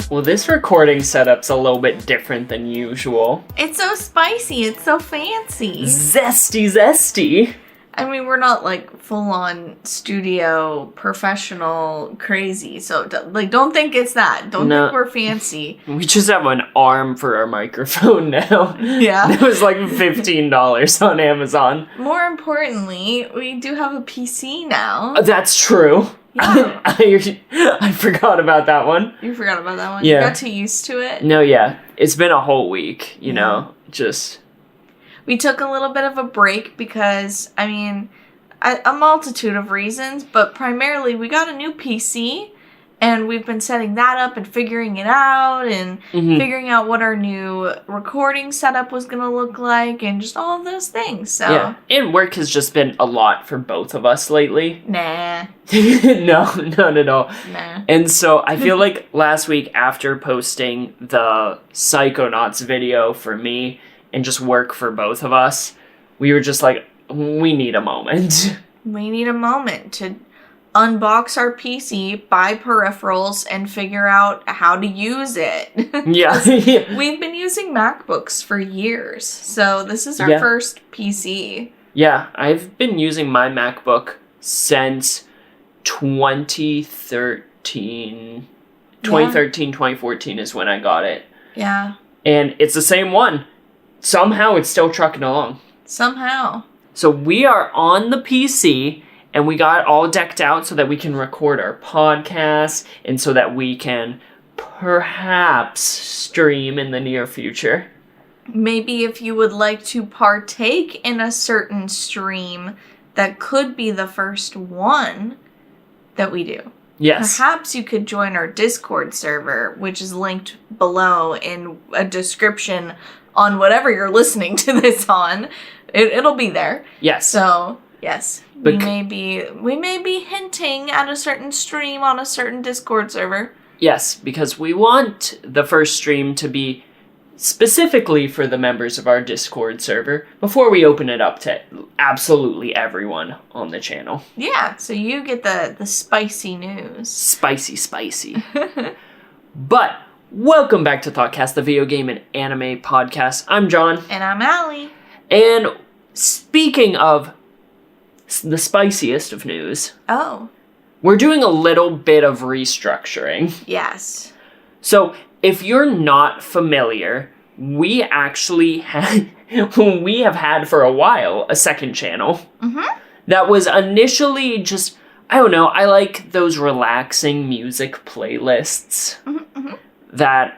Well, this recording setup's a little bit different than usual. It's so spicy. It's so fancy. Zesty. I mean, we're not like full-on studio professional crazy. So don't think it's that. Don't think we're fancy. We just have an arm for our microphone now. Yeah. It was like $15 on Amazon. More importantly, we do have a PC now. That's true. Yeah. I forgot about that one. You forgot about that one? Yeah. You got too used to it? No, yeah. It's been a whole week, you know, just... We took a little bit of a break because, I mean, a multitude of reasons, but primarily we got a new PC, and we've been setting that up and figuring it out, and figuring out what our new recording setup was going to look like, and just all of those things, so... Yeah, and work has just been a lot for both of us lately. Nah. No, not at all. Nah. And so I feel like last week after posting the Psychonauts video for me, and just work for both of us, we were just like, we need a moment. We need a moment to unbox our PC, buy peripherals, and figure out how to use it. Yeah. We've been using MacBooks for years, so this is our first PC. Yeah, I've been using my MacBook since 2013. 2014 is when I got it. Yeah. And it's the same one. Somehow it's still trucking along. Somehow. So we are on the PC, and we got it all decked out so that we can record our podcast, and so that we can perhaps stream in the near future. Maybe if you would like to partake in a certain stream, that could be the first one that we do. Yes. Perhaps you could join our Discord server, which is linked below in a description on whatever you're listening to this on. It'll be there. Yes. So, yes. We may be hinting at a certain stream on a certain Discord server. Yes, because we want the first stream to be specifically for the members of our Discord server before we open it up to absolutely everyone on the channel. Yeah, so you get the spicy news. Spicy. But welcome back to ThoughtCast, the video game and anime podcast. I'm John. And I'm Allie. And speaking of the spiciest of news, we're doing a little bit of restructuring. Yes. So, if you're not familiar, we actually have had for a while a second channel. That was initially just, I don't know, I like those relaxing music playlists. That,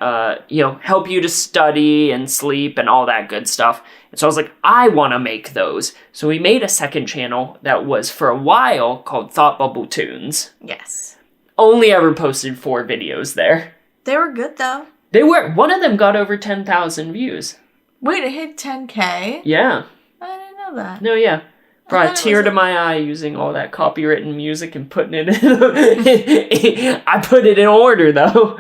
help you to study and sleep and all that good stuff. And so I was like, I want to make those. So we made a second channel that was, for a while, called ThoughtBubble Tunes. Yes. Only ever posted 4 videos there. They were good, though. They were. One of them got over 10,000 views. Wait, it hit 10K? Yeah. I didn't know that. No, yeah. Brought a tear to my eye using all that copywritten music and putting it in. I put it in order, though.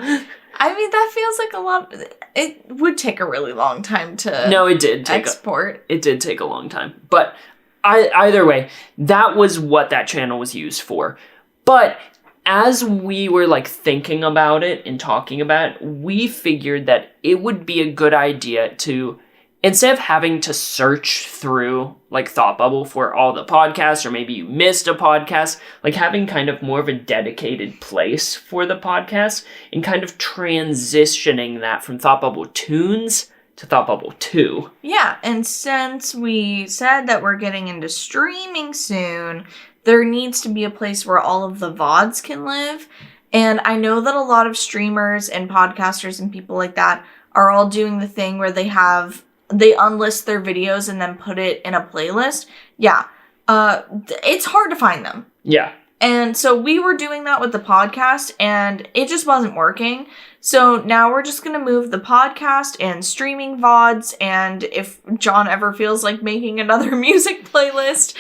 I mean, that feels like a lot. It would take a really long time to it did take export. It did take a long time. But either way, that was what that channel was used for. But as we were thinking about it and talking about it, we figured that it would be a good idea to, instead of having to search through ThoughtBubble for all the podcasts, or maybe you missed a podcast, having kind of more of a dedicated place for the podcast and kind of transitioning that from ThoughtBubble Tunes to ThoughtBubble 2. Yeah, and since we said that we're getting into streaming soon, there needs to be a place where all of the VODs can live. And I know that a lot of streamers and podcasters and people like that are all doing the thing where they unlist their videos and then put it in a playlist. Yeah. It's hard to find them. Yeah. And so we were doing that with the podcast, and it just wasn't working. So now we're just going to move the podcast and streaming VODs, and if John ever feels like making another music playlist,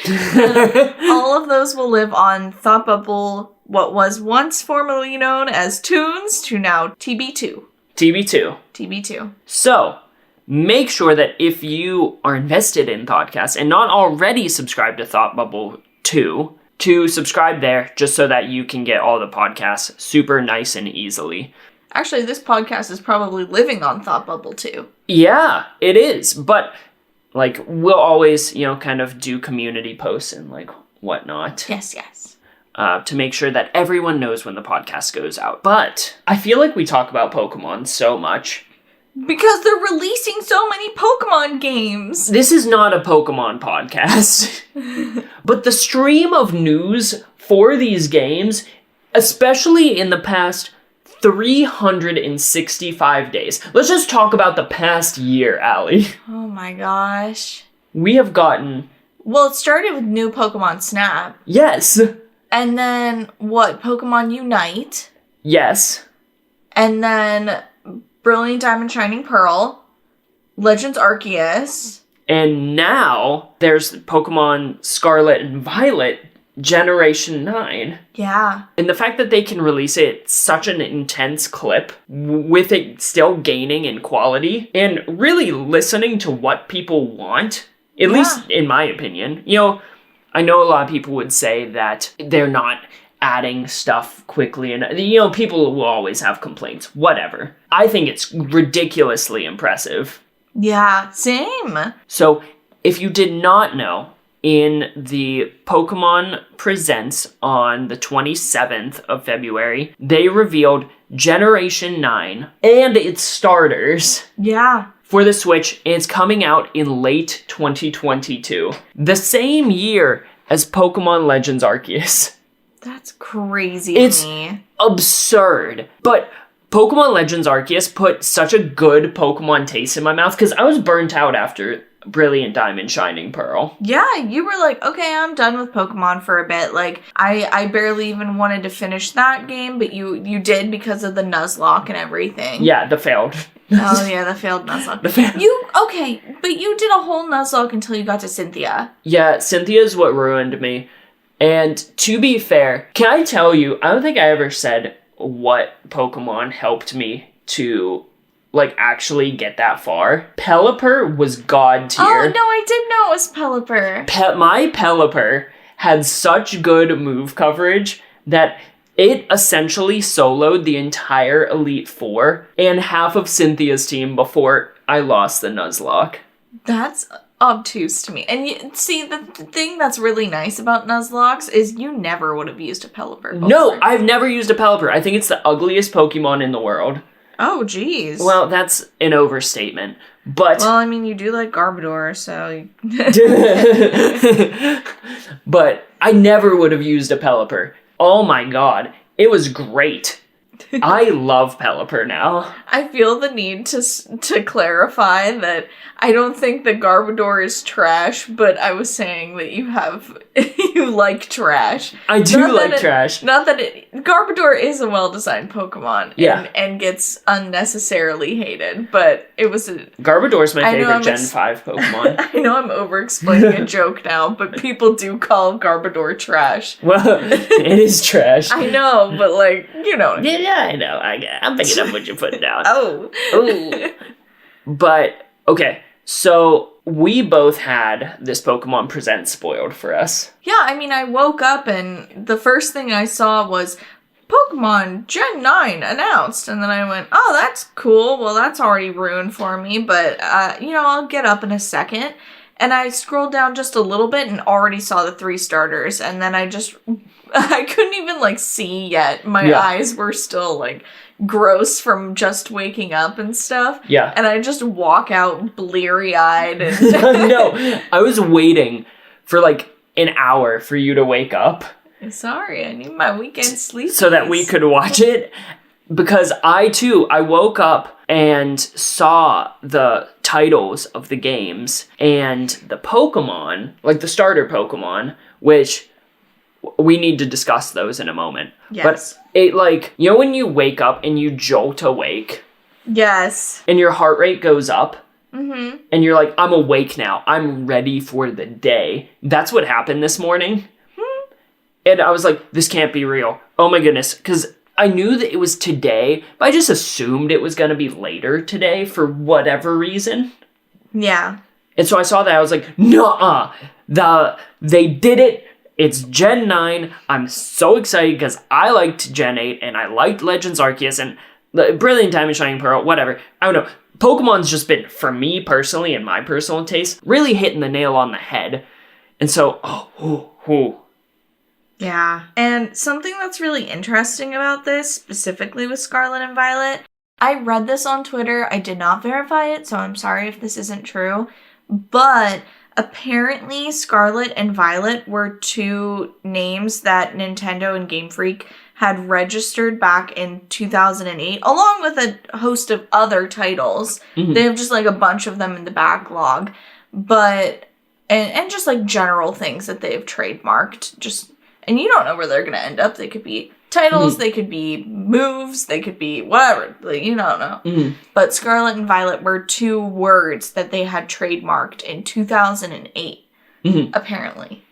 all of those will live on ThoughtBubble, what was once formerly known as Tunes, to now TB2. TB2. So, make sure that if you are invested in ThoughtCast and not already subscribed to ThoughtBubble 2, to subscribe there just so that you can get all the podcasts super nice and easily. Actually, this podcast is probably living on ThoughtBubble too. Yeah, it is. But, like, we'll always, kind of do community posts and, like, whatnot. Yes. To make sure that everyone knows when the podcast goes out. But I feel like we talk about Pokemon so much. Because they're releasing so many Pokemon games. This is not a Pokemon podcast. But the stream of news for these games, especially in the past 365 days. Let's just talk about the past year, Allie. Oh my gosh. We have gotten... Well, it started with new Pokemon Snap. Yes. And then, Pokemon Unite. Yes. And then Brilliant Diamond Shining Pearl. Legends Arceus. And now there's Pokemon Scarlet and Violet Generation 9. Yeah. And the fact that they can release it at such an intense clip, with it still gaining in quality, and really listening to what people want, at least in my opinion. I know a lot of people would say that they're not adding stuff quickly, and people will always have complaints. Whatever. I think it's ridiculously impressive. Yeah, same. So, if you did not know, in the Pokemon Presents on the 27th of February, they revealed Generation 9 and its starters. Yeah. For the Switch, and it's coming out in late 2022. The same year as Pokemon Legends Arceus. That's crazy It's to me. absurd. But Pokemon Legends Arceus put such a good Pokemon taste in my mouth, because I was burnt out after Brilliant Diamond Shining Pearl. Yeah, you were like, okay, I'm done with Pokemon for a bit. Like, I barely even wanted to finish that game, but you did because of the Nuzlocke and everything. Yeah, the failed. Oh, yeah, the failed Nuzlocke. Okay, but you did a whole Nuzlocke until you got to Cynthia. Yeah, Cynthia's what ruined me. And to be fair, can I tell you, I don't think I ever said what Pokemon helped me to, actually get that far. Pelipper was god tier. Oh, no, I did know it was Pelipper. My Pelipper had such good move coverage that it essentially soloed the entire Elite Four and half of Cynthia's team before I lost the Nuzlocke. That's obtuse to me. And the thing that's really nice about Nuzlocks is you never would have used a Pelipper before. No, I've never used a Pelipper. I think it's the ugliest Pokemon in the world. Oh, geez. Well, that's an overstatement. But well, I mean, you do like Garbodor, so... But I never would have used a Pelipper. Oh my god, it was great. I love Pelipper now. I feel the need to clarify that I don't think that Garbodor is trash, but I was saying that you like trash. I do like trash. Garbodor is a well-designed Pokemon, and gets unnecessarily hated, but it was Garbodor's my favorite Gen 5 Pokemon. I know I'm over-explaining a joke now, but people do call Garbodor trash. Well, it is trash. I know, but Yeah, I know. I'm picking up what you're putting down. Oh. Ooh. But, okay, so we both had this Pokemon Present spoiled for us. Yeah, I mean, I woke up and the first thing I saw was Pokemon Gen 9 announced. And then I went, oh, that's cool. Well, that's already ruined for me. But, I'll get up in a second. And I scrolled down just a little bit and already saw the 3 starters. And then I couldn't even, see yet. My eyes were still, gross from just waking up and stuff. Yeah. And I just walk out bleary-eyed. And No, I was waiting for, an hour for you to wake up. Sorry, I need my weekend sleep. So that we could watch it. Because I woke up and saw the titles of the games and the Pokemon, the starter Pokemon, which we need to discuss those in a moment. Yes. But it, when you wake up and you jolt awake. Yes. And your heart rate goes up. Mm-hmm. And you're like, I'm awake now. I'm ready for the day. That's what happened this morning. And I was like, this can't be real. Oh my goodness. Because I knew that it was today, but I just assumed it was going to be later today for whatever reason. Yeah. And so I saw that. I was like, nuh-uh. They did it It's Gen 9. I'm so excited because I liked Gen 8 and I liked Legends Arceus and Brilliant Diamond, Shining Pearl, whatever. I don't know. Pokemon's just been, for me personally and my personal taste, really hitting the nail on the head. And so, Yeah. And something that's really interesting about this, specifically with Scarlet and Violet, I read this on Twitter. I did not verify it, so I'm sorry if this isn't true. But apparently Scarlet and Violet were two names that Nintendo and Game Freak had registered back in 2008, along with a host of other titles. Mm-hmm. They have just like a bunch of them in the backlog. But, and just like general things that they've trademarked. Just, and you don't know where they're going to end up. They could be titles, they could be moves, they could be whatever. Like, you don't know. Mm-hmm. But Scarlet and Violet were two words that they had trademarked in 2008, apparently.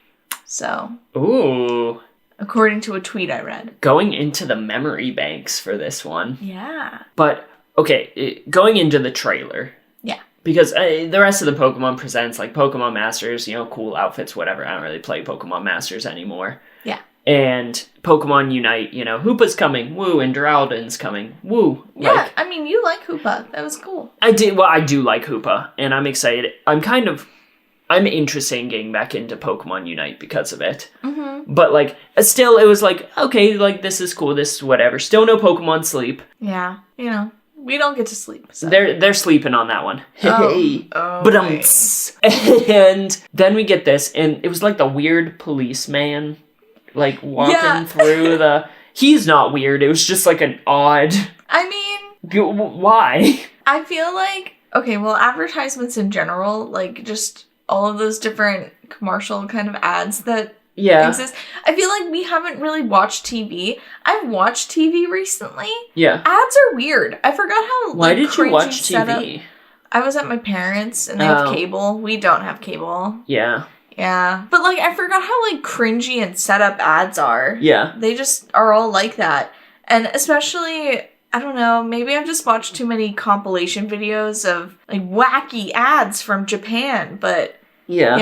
So. Ooh. According to a tweet I read. Going into the memory banks for this one. Yeah. But, okay, going into the trailer. Yeah. Because the rest of the Pokemon Presents, like Pokemon Masters, cool outfits, whatever. I don't really play Pokemon Masters anymore. Yeah. And Pokemon Unite, Hoopa's coming, woo, and Duraludon's coming, woo. Yeah, I mean, you like Hoopa. That was cool. I do like Hoopa, and I'm excited. I'm interested in getting back into Pokemon Unite because of it. Mm-hmm. But, still, it was okay, this is cool, this is whatever. Still no Pokemon Sleep. Yeah, we don't get to sleep. So. They're sleeping on that one. But and then we get this, and it was the weird policeman, walking through the... He's not weird, it was just an odd... I mean... Why? I feel okay, well, advertisements in general, just all of those different commercial kind of ads that exist. I feel we haven't really watched TV. I've watched TV recently. Yeah. Ads are weird. I forgot how Why did you watch TV? I was at my parents' and they have cable. We don't have cable. Yeah. Yeah. But I forgot how cringy and set up ads are. Yeah. They just are all like that. And especially, I don't know, maybe I've just watched too many compilation videos of wacky ads from Japan, but yeah,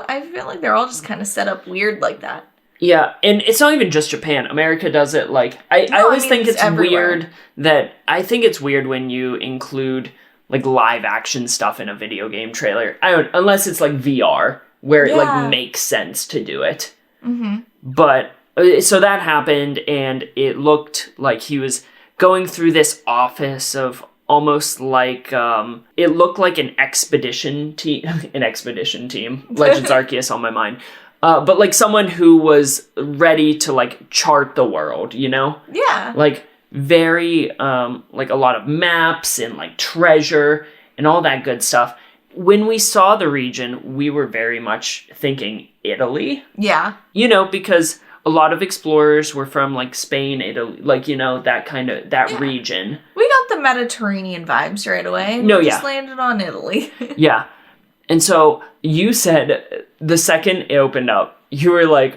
I feel they're all just kind of set up weird like that. Yeah, and it's not even just Japan. America does it I always think it's weird that, I think it's weird when you include live action stuff in a video game trailer. Unless it's VR, where it makes sense to do it. Mm-hmm. But, so that happened, and it looked like he was going through this office of almost it looked like an expedition team. Legends Arceus on my mind. But someone who was ready to chart the world, Yeah. Very, a lot of maps and treasure and all that good stuff. When we saw the region, we were very much thinking Italy. Yeah. Because a lot of explorers were from Spain, Italy, that kind of, that region. We got the Mediterranean vibes right away. No, just landed on Italy. Yeah. And so you said the second it opened up, you were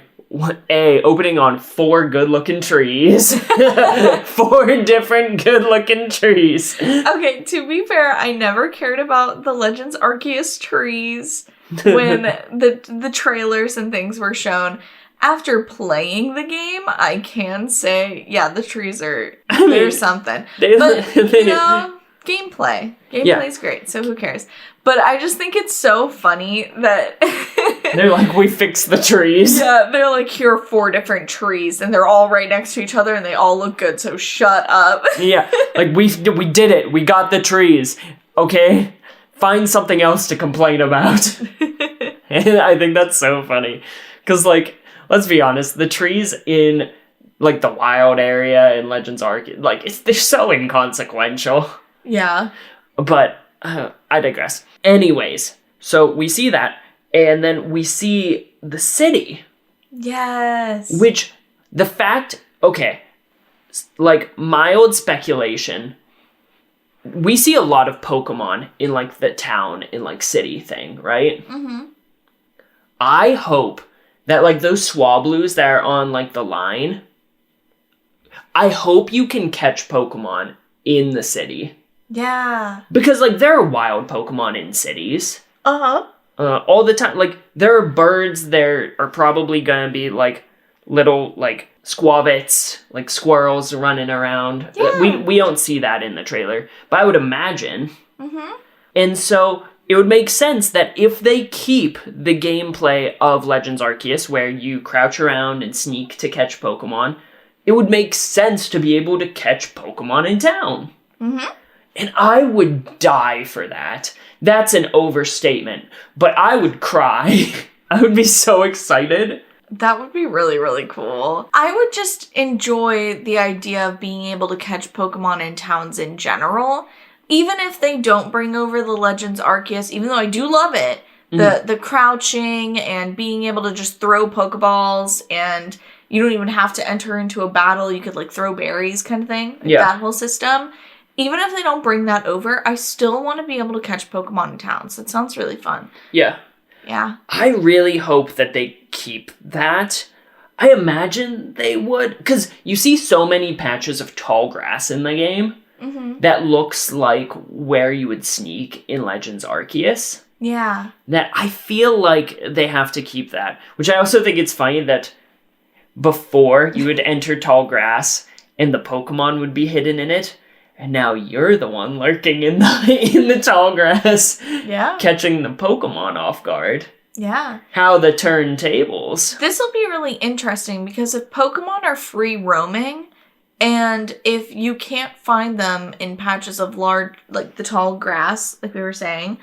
opening on 4 good-looking trees. 4 different good-looking trees. Okay, to be fair, I never cared about the Legends Arceus trees when the trailers and things were shown. After playing the game, I can say, yeah, the trees are, they're something. But, gameplay. Gameplay's great, so who cares? But I just think it's so funny that... They're we fixed the trees. Yeah, they're here are 4 different trees, and they're all right next to each other, and they all look good, so shut up. Yeah, we did it. We got the trees. Okay? Find something else to complain about. And I think that's so funny. Because, let's be honest, the trees in, the wild area in Legends Arceus, they're so inconsequential. Yeah. But, I digress. Anyways, so we see that, and then we see the city. Yes. Which, the fact, okay, mild speculation, we see a lot of Pokemon in, the town, in, city thing, right? Mm-hmm. I hope that, those Swablues that are on, the line, I hope you can catch Pokemon in the city. Yeah. Because, there are wild Pokemon in cities. Uh-huh. all the time. Like, there are birds there are probably gonna be, like, little, like, squabits, like squirrels running around. Yeah. We don't see that in the trailer, but I would imagine. Mm-hmm. And so it would make sense that if they keep the gameplay of Legends Arceus, where you crouch around and sneak to catch Pokemon, it would make sense to be able to catch Pokemon in town. Mm-hmm. And I would die for that. That's an overstatement, but I would cry. I would be so excited. That would be really, really cool. I would just enjoy the idea of being able to catch Pokemon in towns in general. Even if they don't bring over the Legends Arceus, even though I do love it, the crouching and being able to just throw Pokeballs and you don't even have to enter into a battle. You could, like, throw berries kind of thing. Like, that whole system. Even if they don't bring that over, I still want to be able to catch Pokemon in towns. That sounds really fun. Yeah. Yeah. I really hope that they keep that. I imagine they would, because you see so many patches of tall grass in the game that looks like where you would sneak in Legends Arceus. Yeah. That I feel like they have to keep that. Which I also think it's funny that before you would enter tall grass and the Pokemon would be hidden in it. And now you're the one lurking in the tall grass. Yeah. Catching the Pokemon off guard. Yeah. How the turntables. This will be really interesting because if Pokemon are free roaming, and if you can't find them in patches of large, like the tall grass, like we were saying,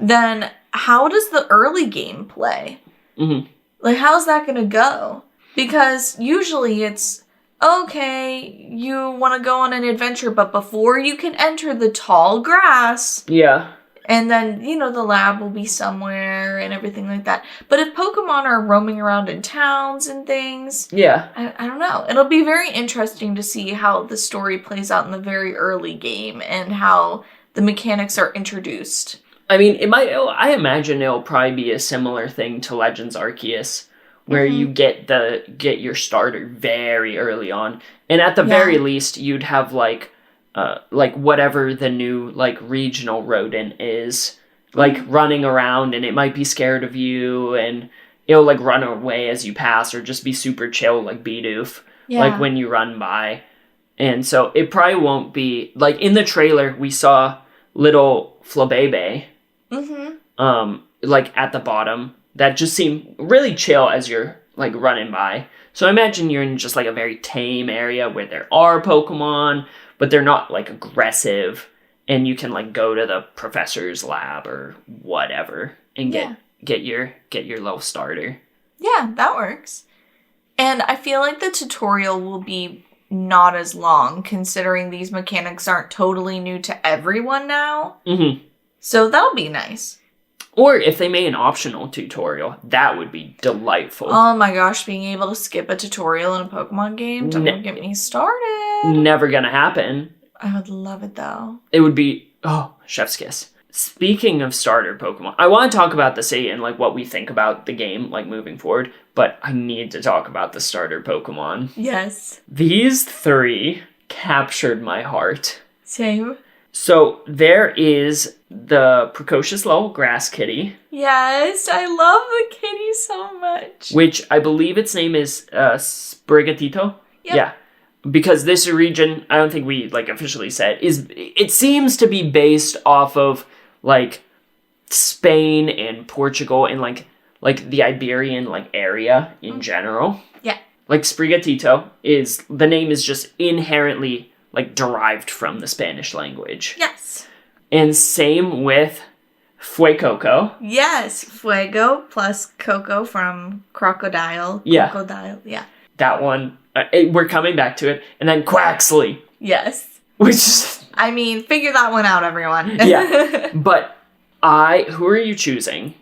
then how does the early game play? Mm-hmm. Like, how's that going to go? Because usually it's, okay, you want to go on an adventure, but before you can enter the tall grass... Yeah. And then, you know, the lab will be somewhere and everything like that. But if Pokemon are roaming around in towns and things... Yeah. I don't know. It'll be very interesting to see how the story plays out in the very early game and how the mechanics are introduced. I mean, I imagine it'll probably be a similar thing to Legends Arceus, where you get your starter very early on. And at the very least, you'd have, like whatever the new, like, regional rodent is, like, running around, and it might be scared of you, and it'll, like, run away as you pass, or just be super chill, like Bidoof, like, when you run by. And so it probably won't be, like, in the trailer, we saw little Flabébé, like, at the bottom, that just seemed really chill as you're, like, running by. So I imagine you're in just, like, a very tame area where there are Pokemon, but they're not, like, aggressive, and you can, like, go to the professor's lab or whatever and get your little starter. Yeah, that works. And I feel like the tutorial will be not as long, considering these mechanics aren't totally new to everyone now. Mm-hmm. So that'll be nice. Or if they made an optional tutorial, that would be delightful. Oh my gosh, being able to skip a tutorial in a Pokemon game? Don't get me started. Never gonna happen. I would love it though. It would be, chef's kiss. Speaking of starter Pokemon, I want to talk about the city and, like, what we think about the game, like, moving forward, but I need to talk about the starter Pokemon. Yes. These three captured my heart. Same. So there is the precocious little grass kitty. Yes, I love the kitty so much. Which I believe its name is Sprigatito. Yep. Yeah. Because this region, I don't think we, like, officially said, it seems to be based off of, like, Spain and Portugal and, like the Iberian, like, area in general. Yeah. Like, Sprigatito the name is just inherently, like, derived from the Spanish language. Yes. And same with Fuecoco. Yes, Fuego plus Coco from Crocodile. Yeah. Crocodile, yeah. That one, we're coming back to it. And then Quaxley. Yes. Which is... I mean, figure that one out, everyone. Yeah. But who are you choosing?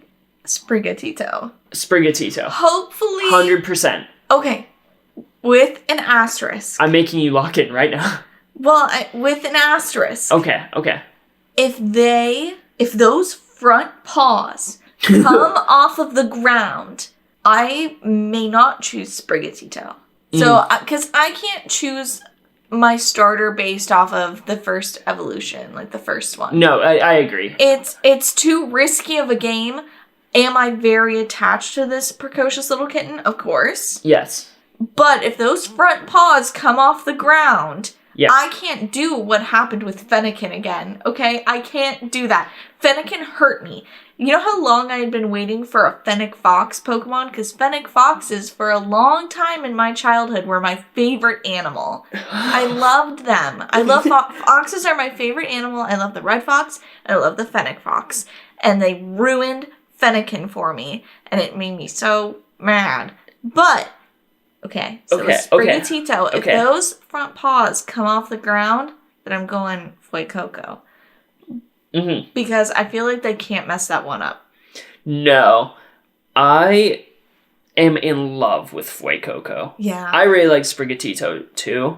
Sprigatito. Sprigatito. Hopefully. 100%. Okay. With an asterisk. I'm making you lock in right now. Well, with an asterisk. Okay. If those front paws come off of the ground, I may not choose Sprigatito. So, because I can't choose my starter based off of the first evolution, like the first one. No, I agree. It's too risky of a game, Am I very attached to this precocious little kitten? Of course. Yes. But if those front paws come off the ground, Yes. I can't do what happened with Fennekin again, okay? I can't do that. Fennekin hurt me. You know how long I had been waiting for a Fennec Fox Pokemon? Because Fennec Foxes, for a long time in my childhood, were my favorite animal. I loved them. I love foxes are my favorite animal. I love the red fox, and I love the Fennec Fox. And they ruined Fennekin for me, and it made me so mad. But, okay, so with Sprigatito, if those front paws come off the ground, then I'm going Fuecoco. Mm-hmm. Because I feel like they can't mess that one up. No. I am in love with Fuecoco. Yeah. I really like Sprigatito, too.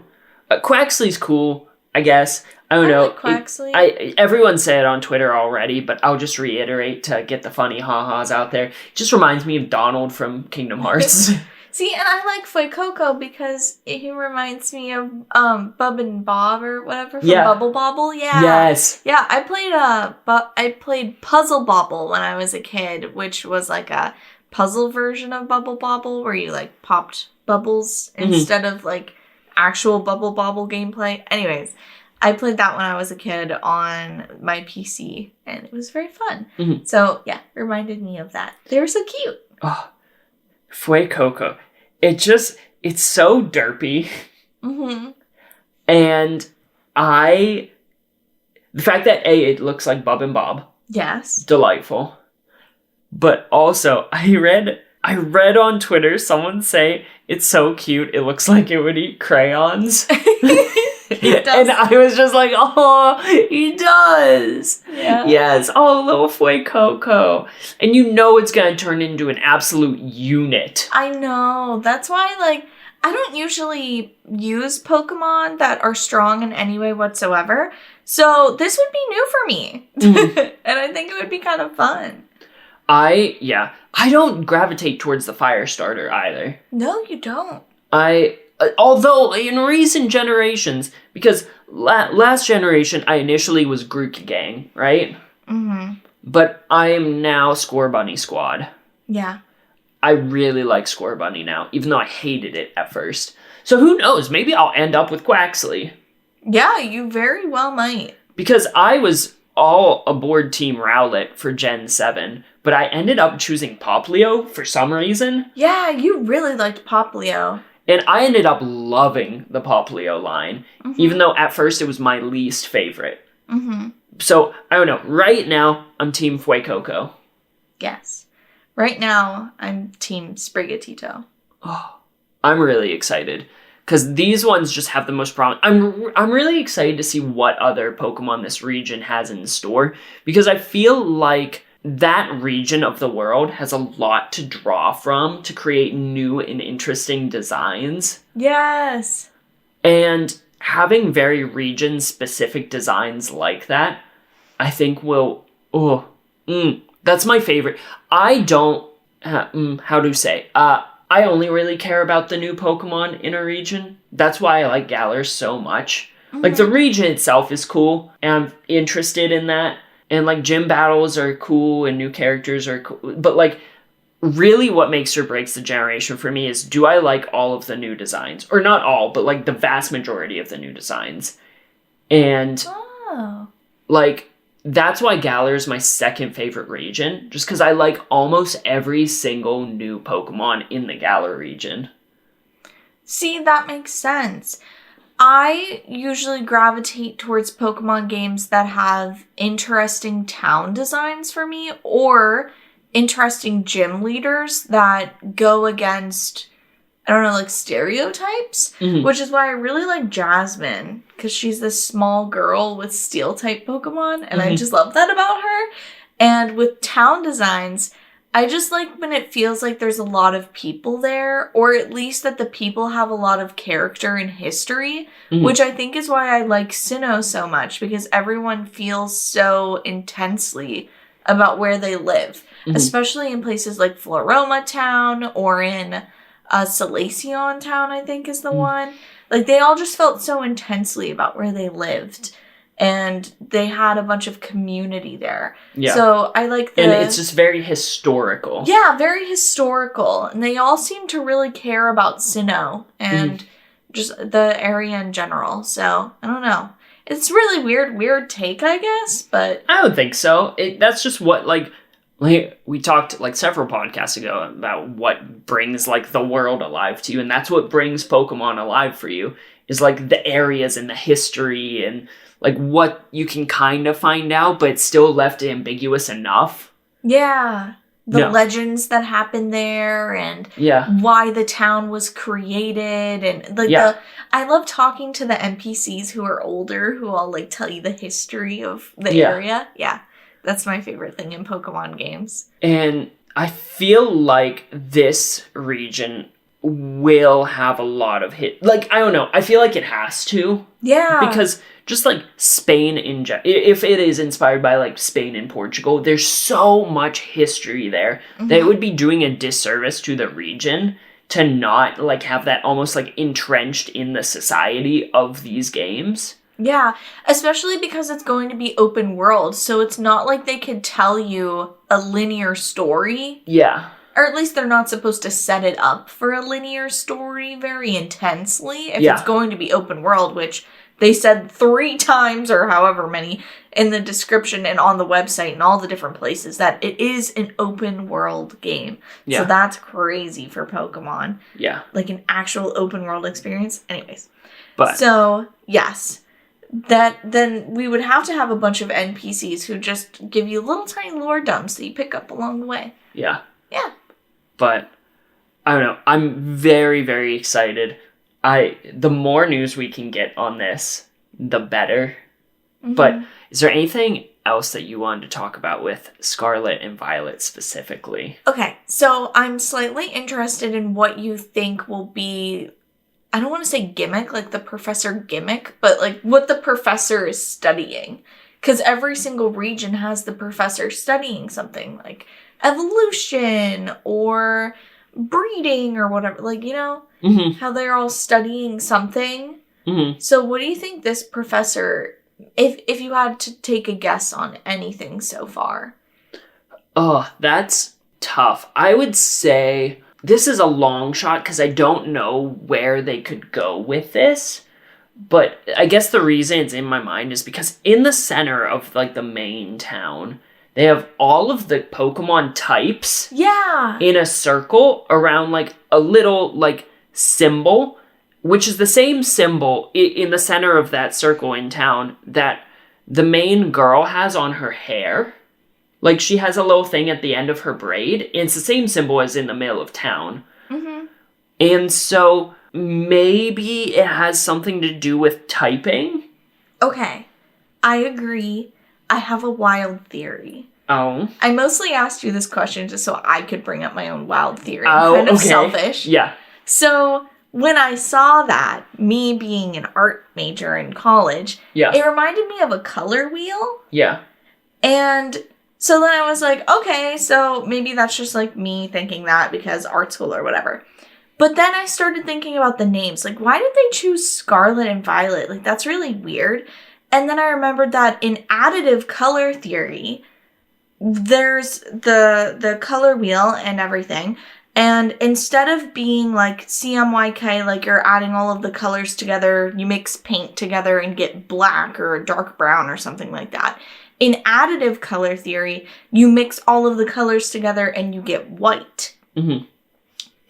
Quaxly's cool, I guess. I don't know. Like Quaxly. Everyone said it on Twitter already, but I'll just reiterate to get the funny ha-has out there. It just reminds me of Donald from Kingdom Hearts. See, and I like Fuecoco because he reminds me of Bub and Bob or whatever from Bubble Bobble. Yeah. Yes. Yeah, I played Puzzle Bobble when I was a kid, which was like a puzzle version of Bubble Bobble where you like popped bubbles instead of like actual Bubble Bobble gameplay. Anyways, I played that when I was a kid on my PC and it was very fun. Mm-hmm. So, yeah, reminded me of that. They were so cute. Oh. Fuecoco. It's so derpy. Mm-hmm. And the fact that it looks like Bub and Bob. Yes. Delightful. But also, I read on Twitter someone say it's so cute, it looks like it would eat crayons. And I was just like, oh, he does. Yeah. Yes. Oh, little Fuecoco. And you know it's going to turn into an absolute unit. I know. That's why, I don't usually use Pokemon that are strong in any way whatsoever. So this would be new for me. Mm-hmm. And I think it would be kind of fun. I don't gravitate towards the fire starter either. No, you don't. Although in recent generations, because last generation I initially was Grookey Gang, right? Mm-hmm. But I am now Scorbunny Squad. Yeah. I really like Scorbunny now, even though I hated it at first. So who knows? Maybe I'll end up with Quaxly. Yeah, you very well might. Because I was all aboard Team Rowlet for Gen 7, but I ended up choosing Popplio for some reason. Yeah, you really liked Popplio. And I ended up loving the Popplio line, even though at first it was my least favorite. Mm-hmm. So, I don't know. Right now, I'm Team Fuecoco. Yes. Right now, I'm Team Sprigatito. Oh, I'm really excited. Because these ones just have the most promise. I'm really excited to see what other Pokemon this region has in store. Because I feel like that region of the world has a lot to draw from to create new and interesting designs. Yes. And having very region-specific designs like that, I think will... that's my favorite. I don't... how to say? I only really care about the new Pokemon in a region. That's why I like Galar so much. Mm-hmm. Like, the region itself is cool, and I'm interested in that. And, gym battles are cool, and new characters are cool. But, really what makes or breaks the generation for me is, do I like all of the new designs? Or not all, but, the vast majority of the new designs. And, that's why Galar is my second favorite region. Just because I like almost every single new Pokemon in the Galar region. See, that makes sense. I usually gravitate towards Pokemon games that have interesting town designs for me or interesting gym leaders that go against, stereotypes, which is why I really like Jasmine because she's this small girl with steel-type Pokemon and I just love that about her. And with town designs, I just like when it feels like there's a lot of people there, or at least that the people have a lot of character and history, which I think is why I like Sinnoh so much, because everyone feels so intensely about where they live, especially in places like Floroma Town or in Salacion Town, I think is the one. They all just felt so intensely about where they lived. and they had a bunch of community there. Yeah. So I like And it's just very historical. Yeah, very historical. And they all seem to really care about Sinnoh and just the area in general. So, I don't know. It's really weird take, I guess, but... I don't think so. That's just what, like, we talked, like, several podcasts ago about what brings, like, the world alive to you, and that's what brings Pokemon alive for you, is, like, the areas and the history and, like, what you can kind of find out, but it's still left ambiguous enough. Yeah. The legends that happen there and why the town was created and, like, I love talking to the NPCs who are older, who all, like, tell you the history of the area. Yeah. That's my favorite thing in Pokemon games. And I feel like this region will have a lot of like, I don't know. I feel like it has to. Yeah. Because just like Spain if it is inspired by like Spain and Portugal, there's so much history there that it would be doing a disservice to the region to not like have that almost like entrenched in the society of these games. Yeah, especially because it's going to be open world, so it's not like they could tell you a linear story. Yeah. Or at least they're not supposed to set it up for a linear story very intensely if it's going to be open world, which they said 3 times or however many in the description and on the website and all the different places that it is an open world game. Yeah. So that's crazy for Pokemon. Yeah. Like an actual open world experience. Anyways. But so, yes. Then we would have to have a bunch of NPCs who just give you little tiny lore dumps that you pick up along the way. Yeah. Yeah. But I don't know. I'm very, very excited. The more news we can get on this, the better. Mm-hmm. But is there anything else that you wanted to talk about with Scarlet and Violet specifically? Okay, so I'm slightly interested in what you think will be, I don't want to say gimmick, like the professor gimmick, but like what the professor is studying. Because every single region has the professor studying something, like evolution or breeding or whatever, like, you know, how they're all studying something. Mm-hmm. So what do you think this professor, if you had to take a guess on anything so far? Oh, that's tough. I would say this is a long shot because I don't know where they could go with this. But I guess the reason it's in my mind is because in the center of, like, the main town, they have all of the Pokemon types in a circle around, like, a little, like, symbol, which is the same symbol in the center of that circle in town that the main girl has on her hair. Like, she has a little thing at the end of her braid, and it's the same symbol as in the middle of town. Mm-hmm. And so maybe it has something to do with typing? Okay, I agree. I have a wild theory. Oh. I mostly asked you this question just so I could bring up my own wild theory. I'm kind of selfish. Yeah. So when I saw that, me being an art major in college, it reminded me of a color wheel. Yeah. And so then I was like, okay, so maybe that's just like me thinking that because art school or whatever. But then I started thinking about the names. Like, why did they choose Scarlet and Violet? Like, that's really weird. And then I remembered that in additive color theory, there's the color wheel and everything. And instead of being like CMYK, like you're adding all of the colors together, you mix paint together and get black or a dark brown or something like that. In additive color theory, you mix all of the colors together and you get white. Mm-hmm.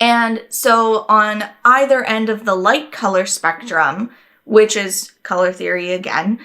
And so on either end of the light color spectrum, which is color theory again,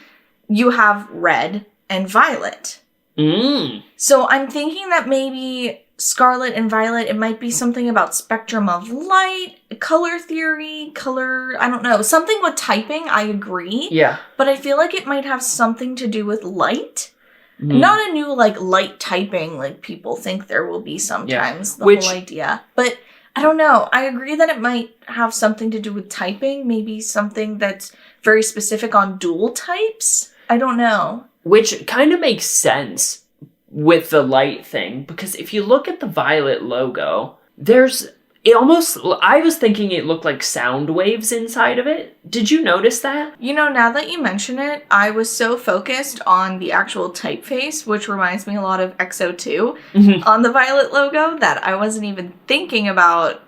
you have red and violet. Mm. So I'm thinking that maybe Scarlet and Violet, it might be something about spectrum of light, color theory, I don't know. Something with typing, I agree. Yeah. But I feel like it might have something to do with light. Mm. Not a new, like, light typing like people think there will be sometimes, the whole idea. But I don't know. I agree that it might have something to do with typing. Maybe something that's very specific on dual types. I don't know. Which kind of makes sense with the light thing. Because if you look at the Violet logo, there's I was thinking it looked like sound waves inside of it. Did you notice that? You know, now that you mention it, I was so focused on the actual typeface, which reminds me a lot of XO2 on the Violet logo, that I wasn't even thinking about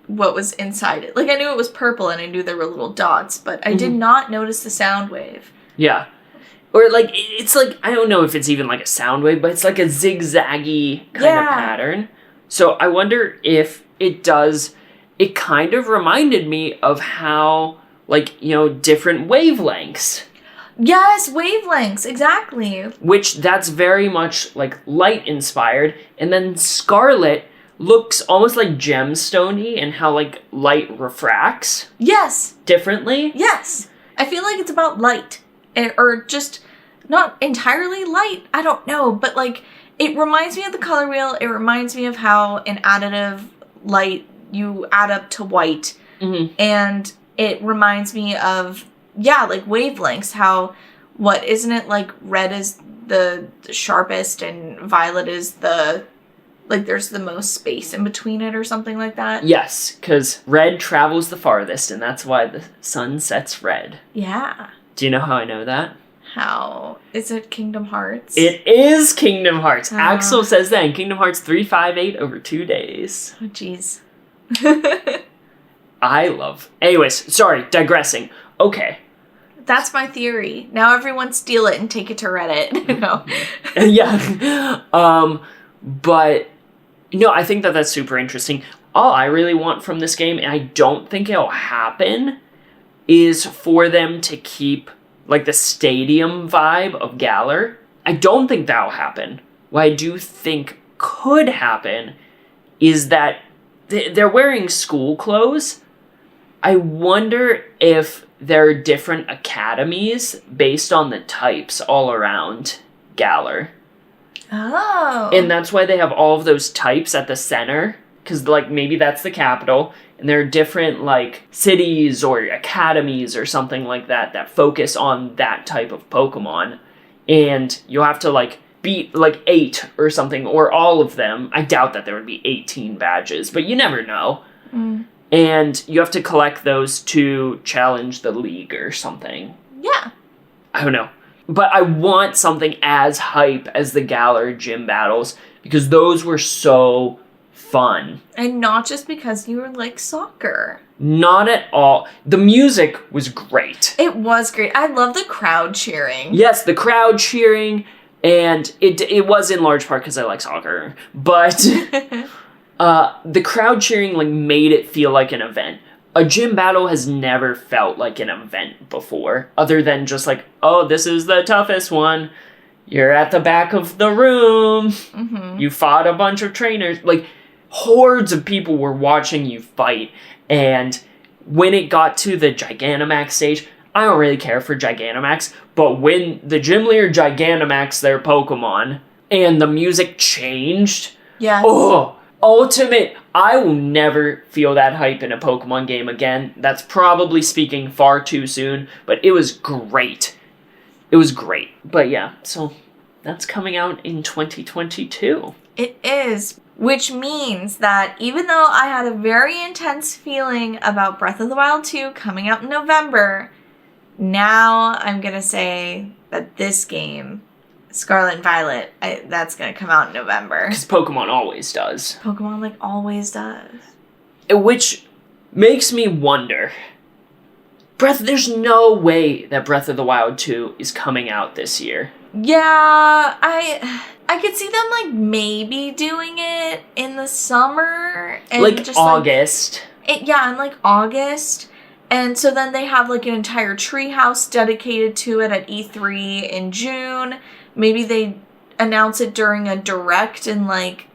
what was inside it. Like, I knew it was purple and I knew there were little dots, but I did not notice the sound wave. Yeah. Or, like, it's like, I don't know if it's even like a sound wave, but it's like a zigzaggy kind of pattern. So I wonder if it does, it kind of reminded me of how, like, you know, different wavelengths. Yes, wavelengths, exactly. Which, that's very much, like, light-inspired. And then Scarlet looks almost like gemstone-y and how, like, light refracts. Yes. Differently. Yes. I feel like it's about light. Or just not entirely light. I don't know. But, like, it reminds me of the color wheel. It reminds me of how an additive light, you add up to white. And it reminds me of, like, wavelengths. How, isn't it like red is the sharpest and violet is the, like, there's the most space in between it or something like that? Yes, because red travels the farthest, and that's why the sun sets red. Yeah. Do you know how I know that? How? Is it Kingdom Hearts? It is Kingdom Hearts. Axel says that in Kingdom Hearts 358 over 2 days. Oh, jeez. I love... Anyways, sorry, digressing. Okay. That's my theory. Now everyone steal it and take it to Reddit. No. Yeah. But, no, I think that that's super interesting. All I really want from this game, and I don't think it'll happen, is for them to keep, like, the stadium vibe of Galar. I don't think that'll happen. What I do think could happen is that they're wearing school clothes. I wonder if there are different academies based on the types all around Galar. Oh. And that's why they have all of those types at the center. Because, like, maybe that's the capital. And there are different, like, cities or academies or something like that that focus on that type of Pokemon. And you'll have to, like, beat, like, 8 or something, or all of them. I doubt that there would be 18 badges, but you never know. And you have to collect those to challenge the league or something. Yeah. I don't know. But I want something as hype as the Galar gym battles, because those were so fun. And not just because you were like soccer. Not at all. The music was great. It was great. I love the crowd cheering. Yes, the crowd cheering, and it was in large part because I like soccer. But the crowd cheering, like, made it feel like an event. A gym battle has never felt like an event before, other than just like, oh, this is the toughest one. You're at the back of the room. You fought a bunch of trainers. Like, hordes of people were watching you fight, and when it got to the Gigantamax stage, I don't really care for Gigantamax, but when the gym leader Gigantamax their Pokemon, and the music changed, ultimate, I will never feel that hype in a Pokemon game again. That's probably speaking far too soon, but it was great. It was great. But yeah, so that's coming out in 2022. It is. Which means that even though I had a very intense feeling about Breath of the Wild 2 coming out in November, now I'm going to say that this game, Scarlet and Violet, that's going to come out in November. Because Pokemon always does. Pokemon, like, always does. Which makes me wonder. There's no way that Breath of the Wild 2 is coming out this year. Yeah, I could see them, like, maybe doing it in the summer. And like, just, August. Like, in, like, August. And so then they have, like, an entire treehouse dedicated to it at E3 in June. Maybe they announce it during a direct in, like,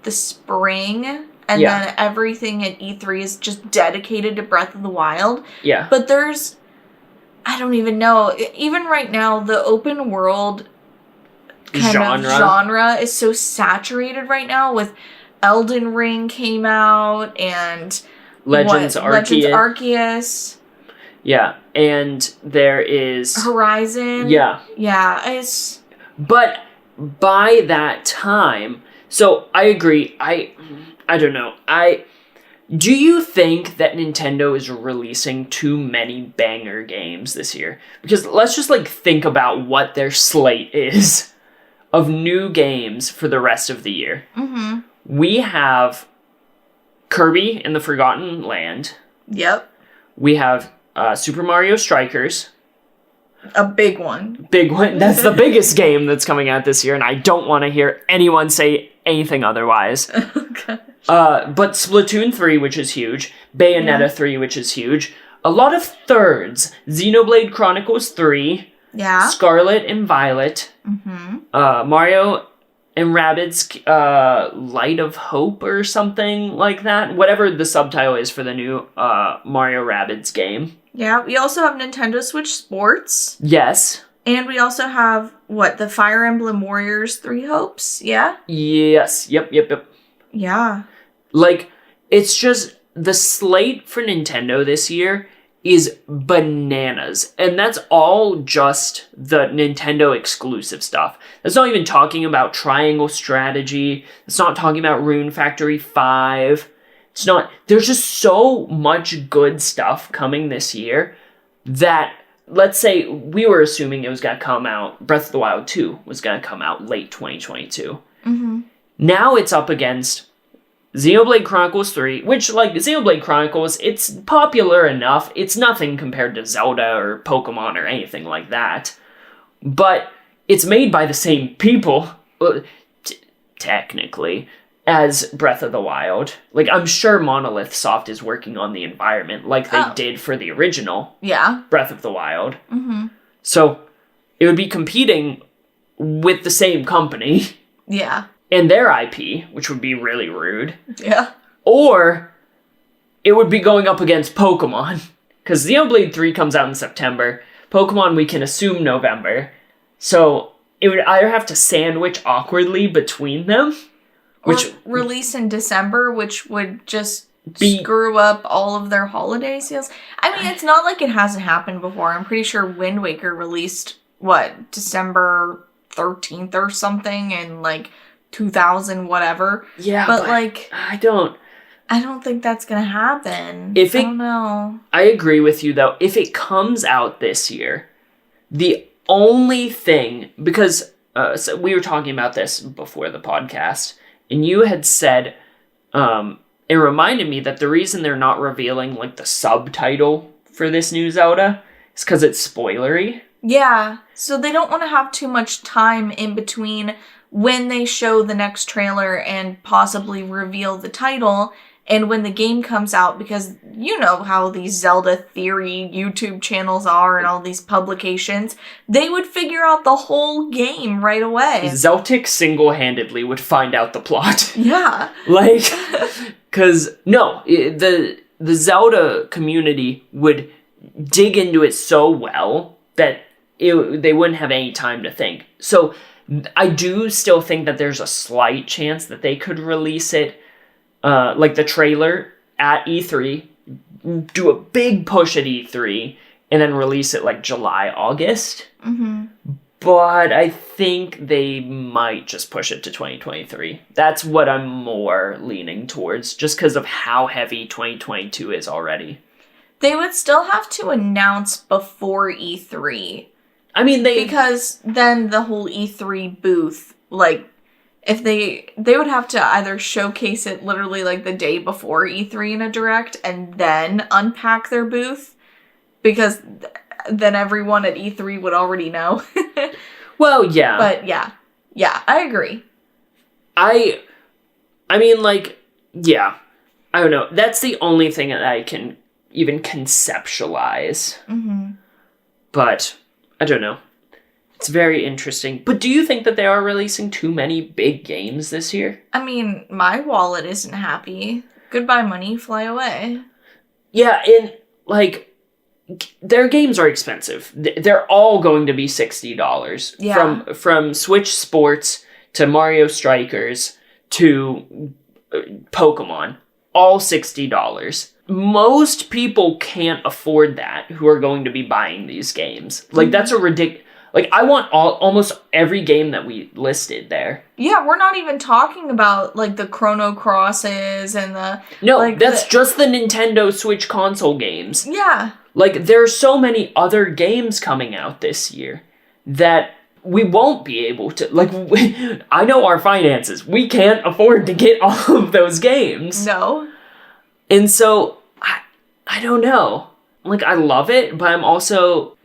the spring. And then everything at E3 is just dedicated to Breath of the Wild. Yeah. But there's, I don't even know. Even right now, the open world kind of genre is so saturated right now with Elden Ring came out and Legends Arceus. Yeah, and there is Horizon. Yeah. Yeah, but by that time, so I agree. I don't know. Do you think that Nintendo is releasing too many banger games this year? Because let's just, think about what their slate is of new games for the rest of the year. Mm-hmm. We have Kirby and the Forgotten Land. Yep. We have Super Mario Strikers. A big one. Big one. That's the biggest game that's coming out this year, and I don't want to hear anyone say anything otherwise. Okay. But Splatoon 3, which is huge. Bayonetta 3, which is huge. A lot of thirds. Xenoblade Chronicles 3. Yeah. Scarlet and Violet. Mm-hmm. Mario and Rabbids Light of Hope or something like that. Whatever the subtitle is for the new Mario Rabbids game. Yeah, we also have Nintendo Switch Sports. Yes. And we also have, the Fire Emblem Warriors 3 Hopes, yeah? Yes. Yep. Yeah. It's just, the slate for Nintendo this year is bananas. And that's all just the Nintendo exclusive stuff. That's not even talking about Triangle Strategy. It's not talking about Rune Factory 5. It's not... There's just so much good stuff coming this year that, let's say, we were assuming it was going to come out... Breath of the Wild 2 was going to come out late 2022. Mm-hmm. Now it's up against Xenoblade Chronicles 3, which, Xenoblade Chronicles, it's popular enough. It's nothing compared to Zelda or Pokemon or anything like that. But it's made by the same people, technically, as Breath of the Wild. I'm sure Monolith Soft is working on the environment like they did for the original Breath of the Wild. Mm-hmm. So it would be competing with the same company. Yeah. And their IP, which would be really rude. Yeah. Or it would be going up against Pokemon. Because Xenoblade 3 comes out in September. Pokemon, we can assume November. So it would either have to sandwich awkwardly between them. Which or release in December, which would just screw up all of their holiday sales. I mean, it's not like it hasn't happened before. I'm pretty sure Wind Waker released, December 13th or something, and 2000 whatever. Yeah, but I don't think that's gonna happen. I don't know. I agree with you though. If it comes out this year, the only thing, because so we were talking about this before the podcast, and you had said it reminded me that the reason they're not revealing the subtitle for this new Zelda is because it's spoilery. Yeah, so they don't want to have too much time in between when they show the next trailer and possibly reveal the title and when the game comes out, because you know how these Zelda theory YouTube channels are and all these publications, they would figure out the whole game right away. Zeltic single-handedly would find out the plot. Yeah. Because, no, the Zelda community would dig into it so well that they wouldn't have any time to think. So I do still think that there's a slight chance that they could release it, the trailer at E3, do a big push at E3, and then release it July, August. Mm-hmm. But I think they might just push it to 2023. That's what I'm more leaning towards, just because of how heavy 2022 is already. They would still have to announce before E3. I mean, because then the whole E3 booth, if they would have to either showcase it literally the day before E3 in a direct and then unpack their booth, because then everyone at E3 would already know. Well, yeah. But yeah, I agree. I mean, yeah, I don't know. That's the only thing that I can even conceptualize. Mm-hmm. But I don't know. It's very interesting. But do you think that they are releasing too many big games this year? I mean, my wallet isn't happy. Goodbye money, fly away. Yeah, and their games are expensive. They're all going to be $60. Yeah. From Switch Sports to Mario Strikers to Pokemon. All $60. Most people can't afford that who are going to be buying these games. That's a ridiculous... Like, I want almost every game that we listed there. Yeah, we're not even talking about, like, the Chrono Crosses and the... No, like, that's just the Nintendo Switch console games. Yeah. Like, there are so many other games coming out this year that we won't be able to... Like, I know our finances. We can't afford to get all of those games. No. And so, I don't know. Like, I love it, but I'm also...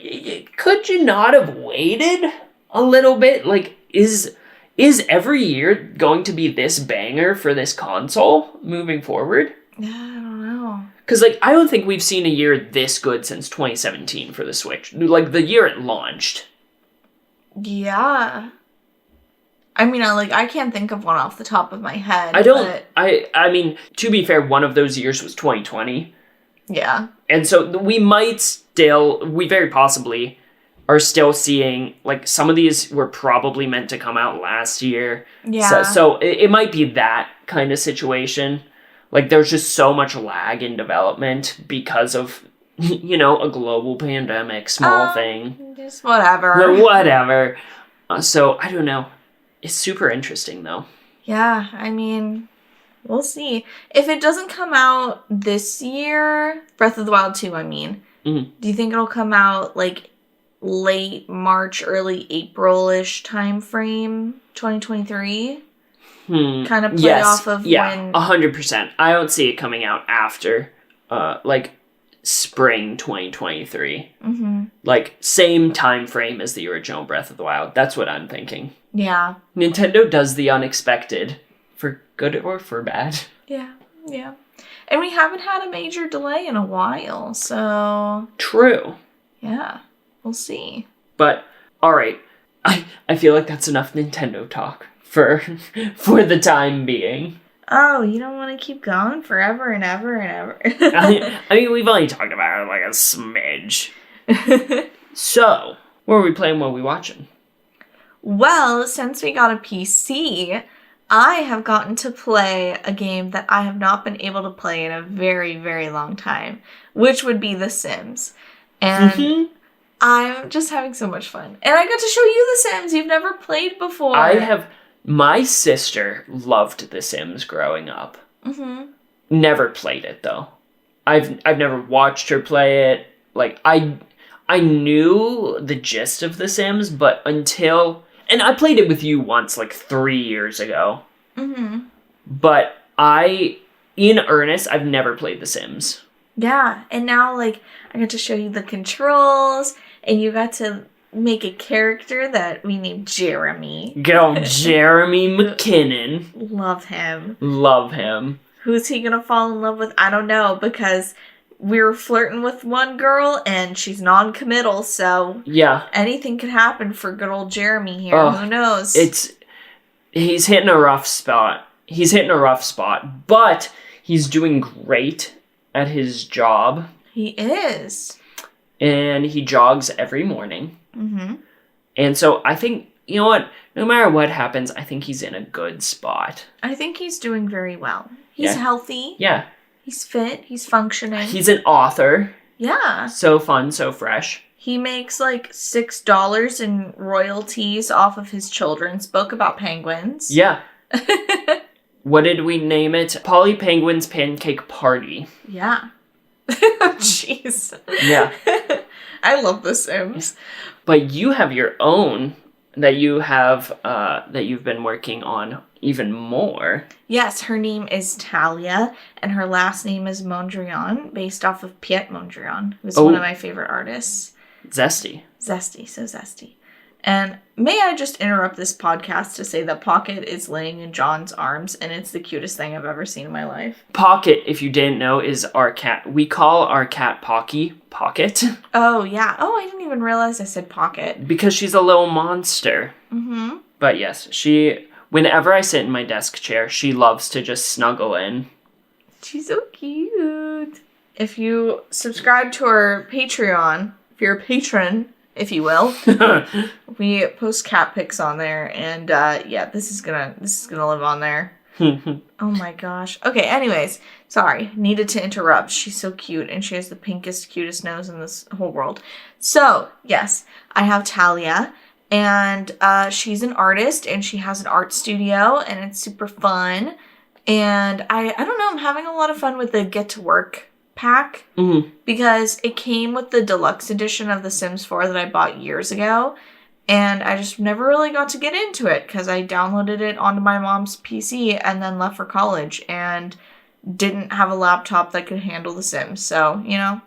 Could you not have waited a little bit? Like, is every year going to be this banger for this console moving forward? Yeah, I don't know. Because, like, I don't think we've seen a year this good since 2017 for the Switch. Like, the year it launched. Yeah. I mean, I can't think of one off the top of my head. I mean, to be fair, one of those years was 2020. Yeah. And so we very possibly are still seeing, like, some of these were probably meant to come out last year. Yeah. So it might be that kind of situation. Like, there's just so much lag in development because of, you know, a global pandemic, small thing. Just whatever. Whatever. So, I don't know. It's super interesting, though. Yeah, I mean, we'll see. If it doesn't come out this year, Breath of the Wild 2, I mean, do you think it'll come out, like, late March, early April-ish time frame, 2023? Kind of play off of when... 100%. I don't see it coming out after, like, spring 2023. Like, same time frame as the original Breath of the Wild. That's what I'm thinking. Yeah. Nintendo does the unexpected, for good or for bad. Yeah. And we haven't had a major delay in a while, so... True. Yeah. We'll see. But, alright. I feel like that's enough Nintendo talk for the time being. Oh, you don't want to keep going forever and ever and ever? I mean, we've only talked about it like a smidge. So, what are we playing, what are we watching? Well, since we got a PC, I have gotten to play a game that I have not been able to play in a very, very long time, which would be The Sims. And I'm just having so much fun. And I got to show you The Sims. You've never played before. My sister loved The Sims growing up. Never played it, though. I've never watched her play it. Like, I knew the gist of The Sims, but until... And I played it with you once, like, 3 years ago. But in earnest, I've never played The Sims. Yeah, and now, like, I got to show you the controls, and you got to make a character that we named Jeremy. Good old Jeremy McKinnon. Love him. Who's he gonna fall in love with? I don't know, because we were flirting with one girl, and she's non-committal, so... Yeah. Anything could happen for good old Jeremy here. Who knows? He's hitting a rough spot. But he's doing great at his job. He is. And he jogs every morning. And so I think, you know what? No matter what happens, I think he's in a good spot. I think he's doing very well. He's healthy. Yeah. He's fit. He's functioning. He's an author. Yeah. So fun, so fresh. He makes like $6 in royalties off of his children's book about penguins. Yeah. What did we name it? Polly Penguin's Pancake Party. Yeah. Jeez. Yeah. I love The Sims. But you have your own that you've been working on even more. Yes, her name is Talia, and her last name is Mondrian, based off of Piet Mondrian, who's one of my favorite artists. Zesty. So zesty. And may I just interrupt this podcast to say that Pocket is laying in John's arms, and it's the cutest thing I've ever seen in my life. Pocket, if you didn't know, is our cat. We call our cat Pocky Pocket. Oh, yeah. Oh, I didn't even realize I said Pocket. Because she's a little monster. But yes, whenever I sit in my desk chair, she loves to just snuggle in. She's so cute. If you subscribe to our Patreon, if you're a patron... if you will. We post cat pics on there, and this is gonna live on there. Oh my gosh. Okay, anyways. Sorry. Needed to interrupt. She's so cute and she has the pinkest, cutest nose in this whole world. So, yes, I have Talia. And she's an artist and she has an art studio and it's super fun. And I don't know, I'm having a lot of fun with the Get to Work pack because it came with the deluxe edition of The Sims 4 that I bought years ago. And I just never really got to get into it because I downloaded it onto my mom's PC and then left for college and didn't have a laptop that could handle The Sims. So, you know,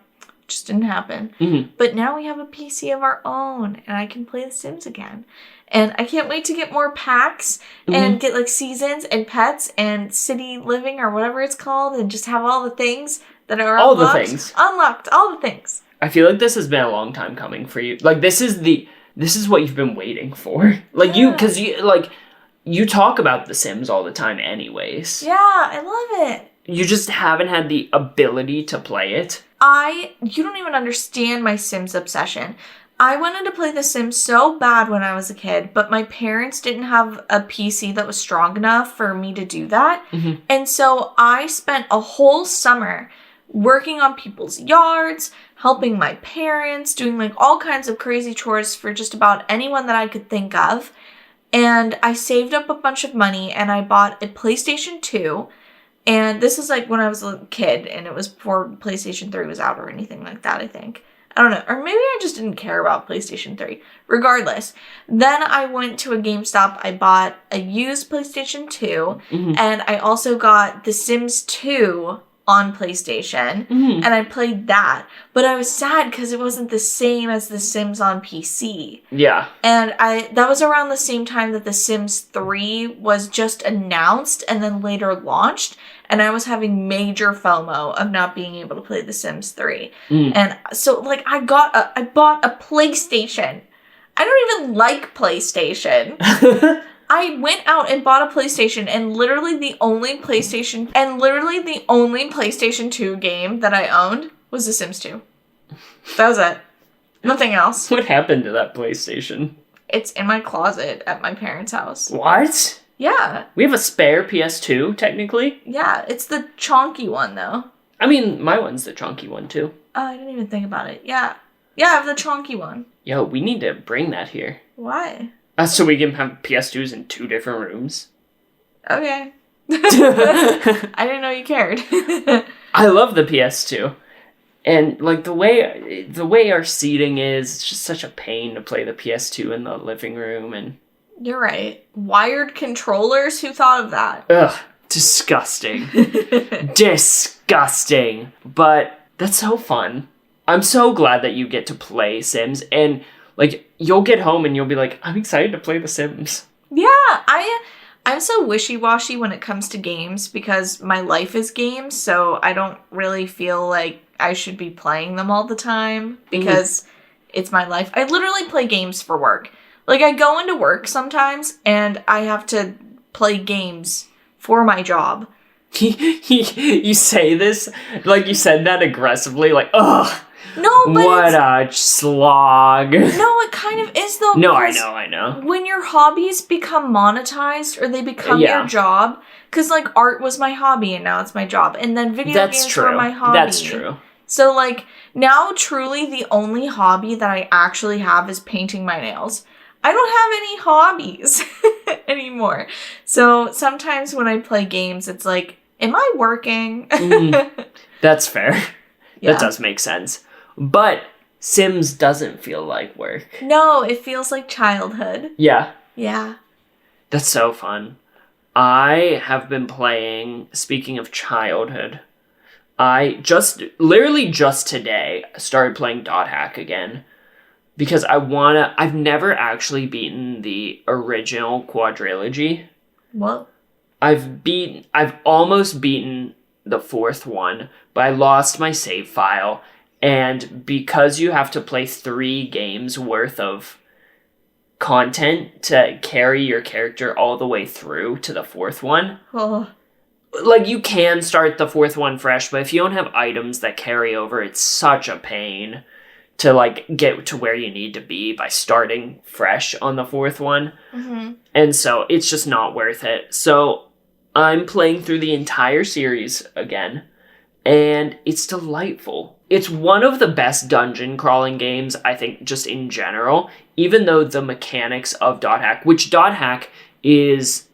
just didn't happen. But now we have a PC of our own and I can play The Sims again. And I can't wait to get more packs and get like seasons and pets and city living or whatever it's called and just have all the things that are all unlocked. the things. Unlocked, all the things. I feel like this has been a long time coming for you. Like, this is what you've been waiting for. Like, you talk about The Sims all the time anyways. Yeah, I love it. You just haven't had the ability to play it. You don't even understand my Sims obsession. I wanted to play The Sims so bad when I was a kid, but my parents didn't have a PC that was strong enough for me to do that. And so I spent a whole summer working on people's yards, helping my parents, doing like all kinds of crazy chores for just about anyone that I could think of. And I saved up a bunch of money and I bought a PlayStation 2. And this is like when I was a kid and it was before PlayStation 3 was out or anything like that, I think. I don't know. Or maybe I just didn't care about PlayStation 3. Regardless. Then I went to a GameStop. I bought a used PlayStation 2. And I also got The Sims 2 on PlayStation. And I played that. But I was sad because it wasn't the same as The Sims on PC. Yeah. And that was around the same time that The Sims 3 was just announced and then later launched. And I was having major FOMO of not being able to play The Sims 3. And so, like, I bought a PlayStation. I don't even like PlayStation. I went out and bought a PlayStation and literally the only PlayStation 2 game that I owned was The Sims 2. That was it. Nothing else. What happened to that PlayStation? It's in my closet at my parents' house. What? Yeah. We have a spare PS2, technically. Yeah, it's the chonky one, though. I mean, my one's the chunky one, too. Oh, I didn't even think about it. Yeah. Yeah, I have the chonky one. Yo, we need to bring that here. Why? So we can have PS2s in 2 different rooms. Okay. I didn't know you cared. I love the PS2. And, like, the way our seating is, it's just such a pain to play the PS2 in the living room, and... You're right. Wired controllers? Who thought of that? Ugh. Disgusting. Disgusting. But that's so fun. I'm so glad that you get to play Sims, and, like, you'll get home and you'll be like, I'm excited to play The Sims. Yeah, I'm so wishy-washy when it comes to games because my life is games, so I don't really feel like I should be playing them all the time because it's my life. I literally play games for work. Like, I go into work sometimes and I have to play games for my job. You say this, like you said that aggressively, like, ugh. No, but what a slog. No, it kind of is, though. No, I know. When your hobbies become monetized or they become your job, because, like, art was my hobby and now it's my job, and then video games were my hobby. That's true. So, like, now truly the only hobby that I actually have is painting my nails. I don't have any hobbies anymore. So sometimes when I play games, it's like, am I working? That's fair. Yeah. That does make sense. But Sims doesn't feel like work. No, it feels like childhood. Yeah. Yeah. That's so fun. I have been playing, speaking of childhood, literally just today, started playing Dot Hack again. Because I've never actually beaten the original quadrilogy. What? I've almost beaten the 4th one, but I lost my save file. And because you have to play 3 games worth of content to carry your character all the way through to the 4th one, like, you can start the 4th one fresh, but if you don't have items that carry over, it's such a pain to, like, get to where you need to be by starting fresh on the 4th one. And so it's just not worth it. So I'm playing through the entire series again, and it's delightful. It's one of the best dungeon crawling games, I think, just in general, even though the mechanics of Dot Hack, which Dot Hack is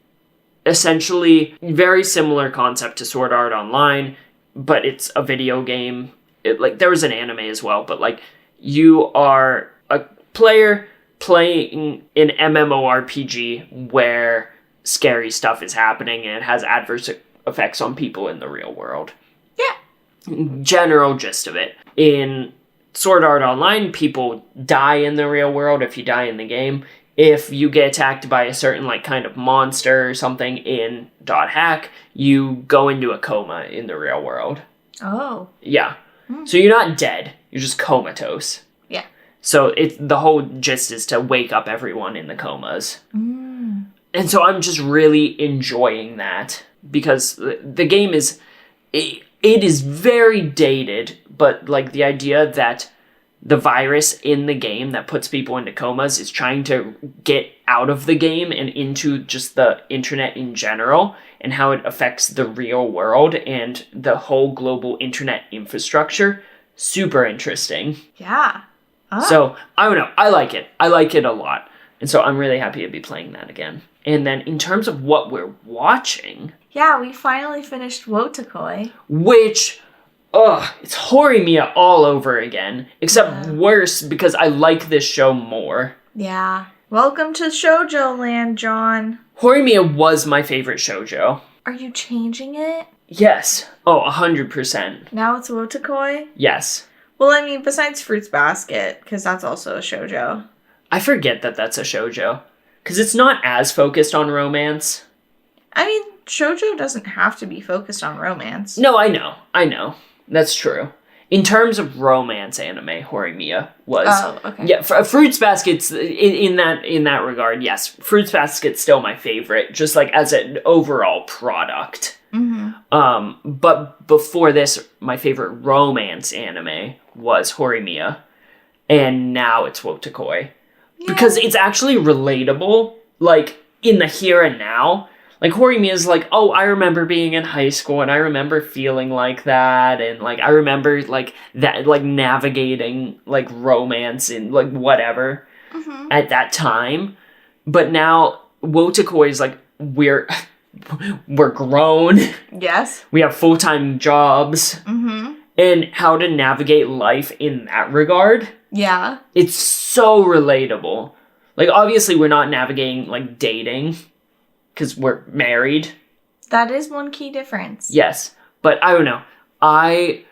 essentially very similar concept to Sword Art Online, but it's a video game. There was an anime as well, but like you are a player playing an MMORPG where scary stuff is happening and it has adverse effects on people in the real world. Yeah. General gist of it. In Sword Art Online, people die in the real world if you die in the game. If you get attacked by a certain like kind of monster or something in Dot Hack, you go into a coma in the real world. Oh. Yeah. So you're not dead. You're just comatose. Yeah. So the whole gist is to wake up everyone in the comas. And so I'm just really enjoying that because the game is, it is very dated, but like the idea that the virus in the game that puts people into comas is trying to get out of the game and into just the internet in general and how it affects the real world and the whole global internet infrastructure. Super interesting. Yeah. Oh. So, I don't know. I like it. I like it a lot. And so I'm really happy to be playing that again. And then in terms of what we're watching... Yeah, we finally finished Wotakoi. Which... it's Horimiya all over again. Except worse because I like this show more. Yeah. Welcome to Shoujo Land, John. Horimiya was my favorite shoujo. Are you changing it? Yes. Oh, 100%. Now it's Wotakoi? Yes. Well, I mean, besides Fruits Basket, because that's also a shoujo. I forget that that's a shoujo. Because it's not as focused on romance. I mean, shoujo doesn't have to be focused on romance. No, I know. That's true. In terms of romance anime, Horimiya was... Oh, okay. Yeah, Fruits Basket's... In that regard, yes. Fruits Basket's still my favorite, just like as an overall product. Mm-hmm. But before this, my favorite romance anime was Horimiya. And now it's Wotakoi. Yeah. Because it's actually relatable, like, in the here and now. Like, Horimiya is like, oh, I remember being in high school, and I remember feeling like that, and, like, I remember, like, that, like, navigating, like, romance and, like, whatever at that time. But now, Wotakoi is like, we're grown. Yes. We have full-time jobs. Mm-hmm. And how to navigate life in that regard. Yeah. It's so relatable. Like, obviously, we're not navigating, like, dating. Because we're married. That is one key difference. Yes. But I don't know. I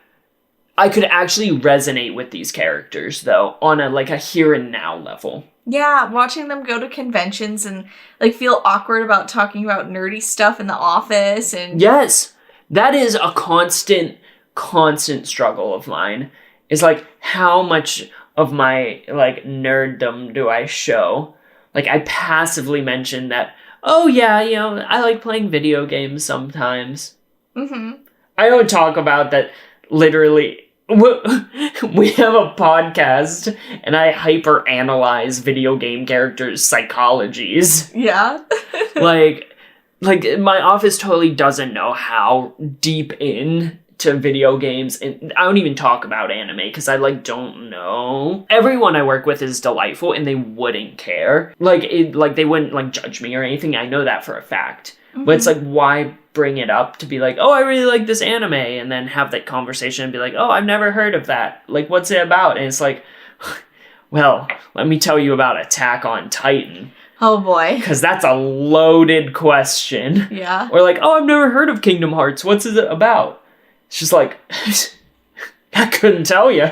could actually resonate with these characters, though, on a here and now level. Yeah, watching them go to conventions and, like, feel awkward about talking about nerdy stuff in the office and... Yes. That is a constant struggle of mine. Is, like, how much of my, like, nerddom do I show? Like, I passively mention that... Oh, yeah, you know, I like playing video games sometimes. Mm-hmm. I don't talk about that literally. We have a podcast, and I hyper-analyze video game characters' psychologies. Yeah. like, my office totally doesn't know how deep in to video games, and I don't even talk about anime because I don't know. Everyone I work with is delightful and they wouldn't care. They wouldn't judge me or anything. I know that for a fact. Mm-hmm. But it's why bring it up to be like, oh, I really like this anime, and then have that conversation and be like, oh, I've never heard of that. Like, what's it about? And it's like, well, let me tell you about Attack on Titan. Oh boy. Because that's a loaded question. Yeah. Or oh, I've never heard of Kingdom Hearts. What's it about? It's just I couldn't tell you.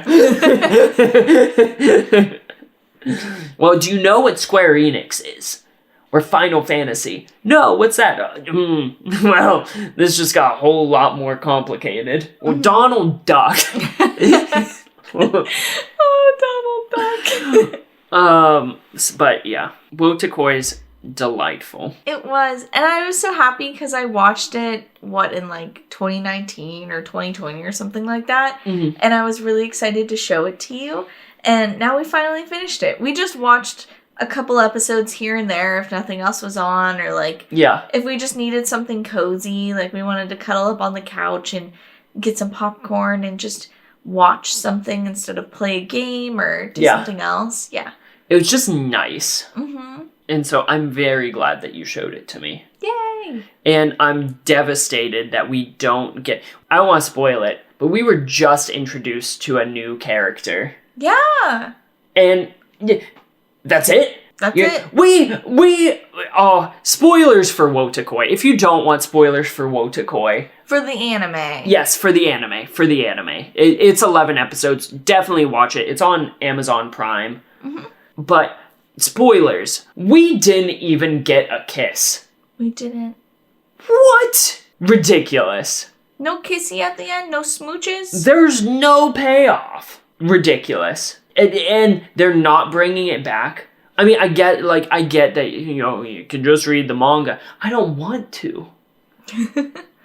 Well, do you know what Square Enix is? Or Final Fantasy? No, what's that? Well, this just got a whole lot more complicated. Or Donald Duck. Oh, Donald Duck. But yeah, Wotakoi's delightful. It was, and I was so happy because I watched it, in 2019 or 2020 or something like that, and I was really excited to show it to you, and now we finally finished it. We just watched a couple episodes here and there if nothing else was on, or like Yeah. if we just needed something cozy, like we wanted to cuddle up on the couch and get some popcorn and just watch something instead of play a game or do something else. Yeah. It was just nice. Mm-hmm. And so I'm very glad that you showed it to me. Yay! And I'm devastated that we don't get... I don't want to spoil it, but we were just introduced to a new character. Yeah! And that's it. That's it. Spoilers for Wotakoi. If you don't want spoilers for Wotakoi... For the anime. Yes, for the anime. It's 11 episodes. Definitely watch it. It's on Amazon Prime. Mm-hmm. But, spoilers. We didn't even get a kiss. We didn't. What? Ridiculous. No kissy at the end? No smooches? There's no payoff. Ridiculous. And they're not bringing it back. I mean, I get that, you can just read the manga. I don't want to.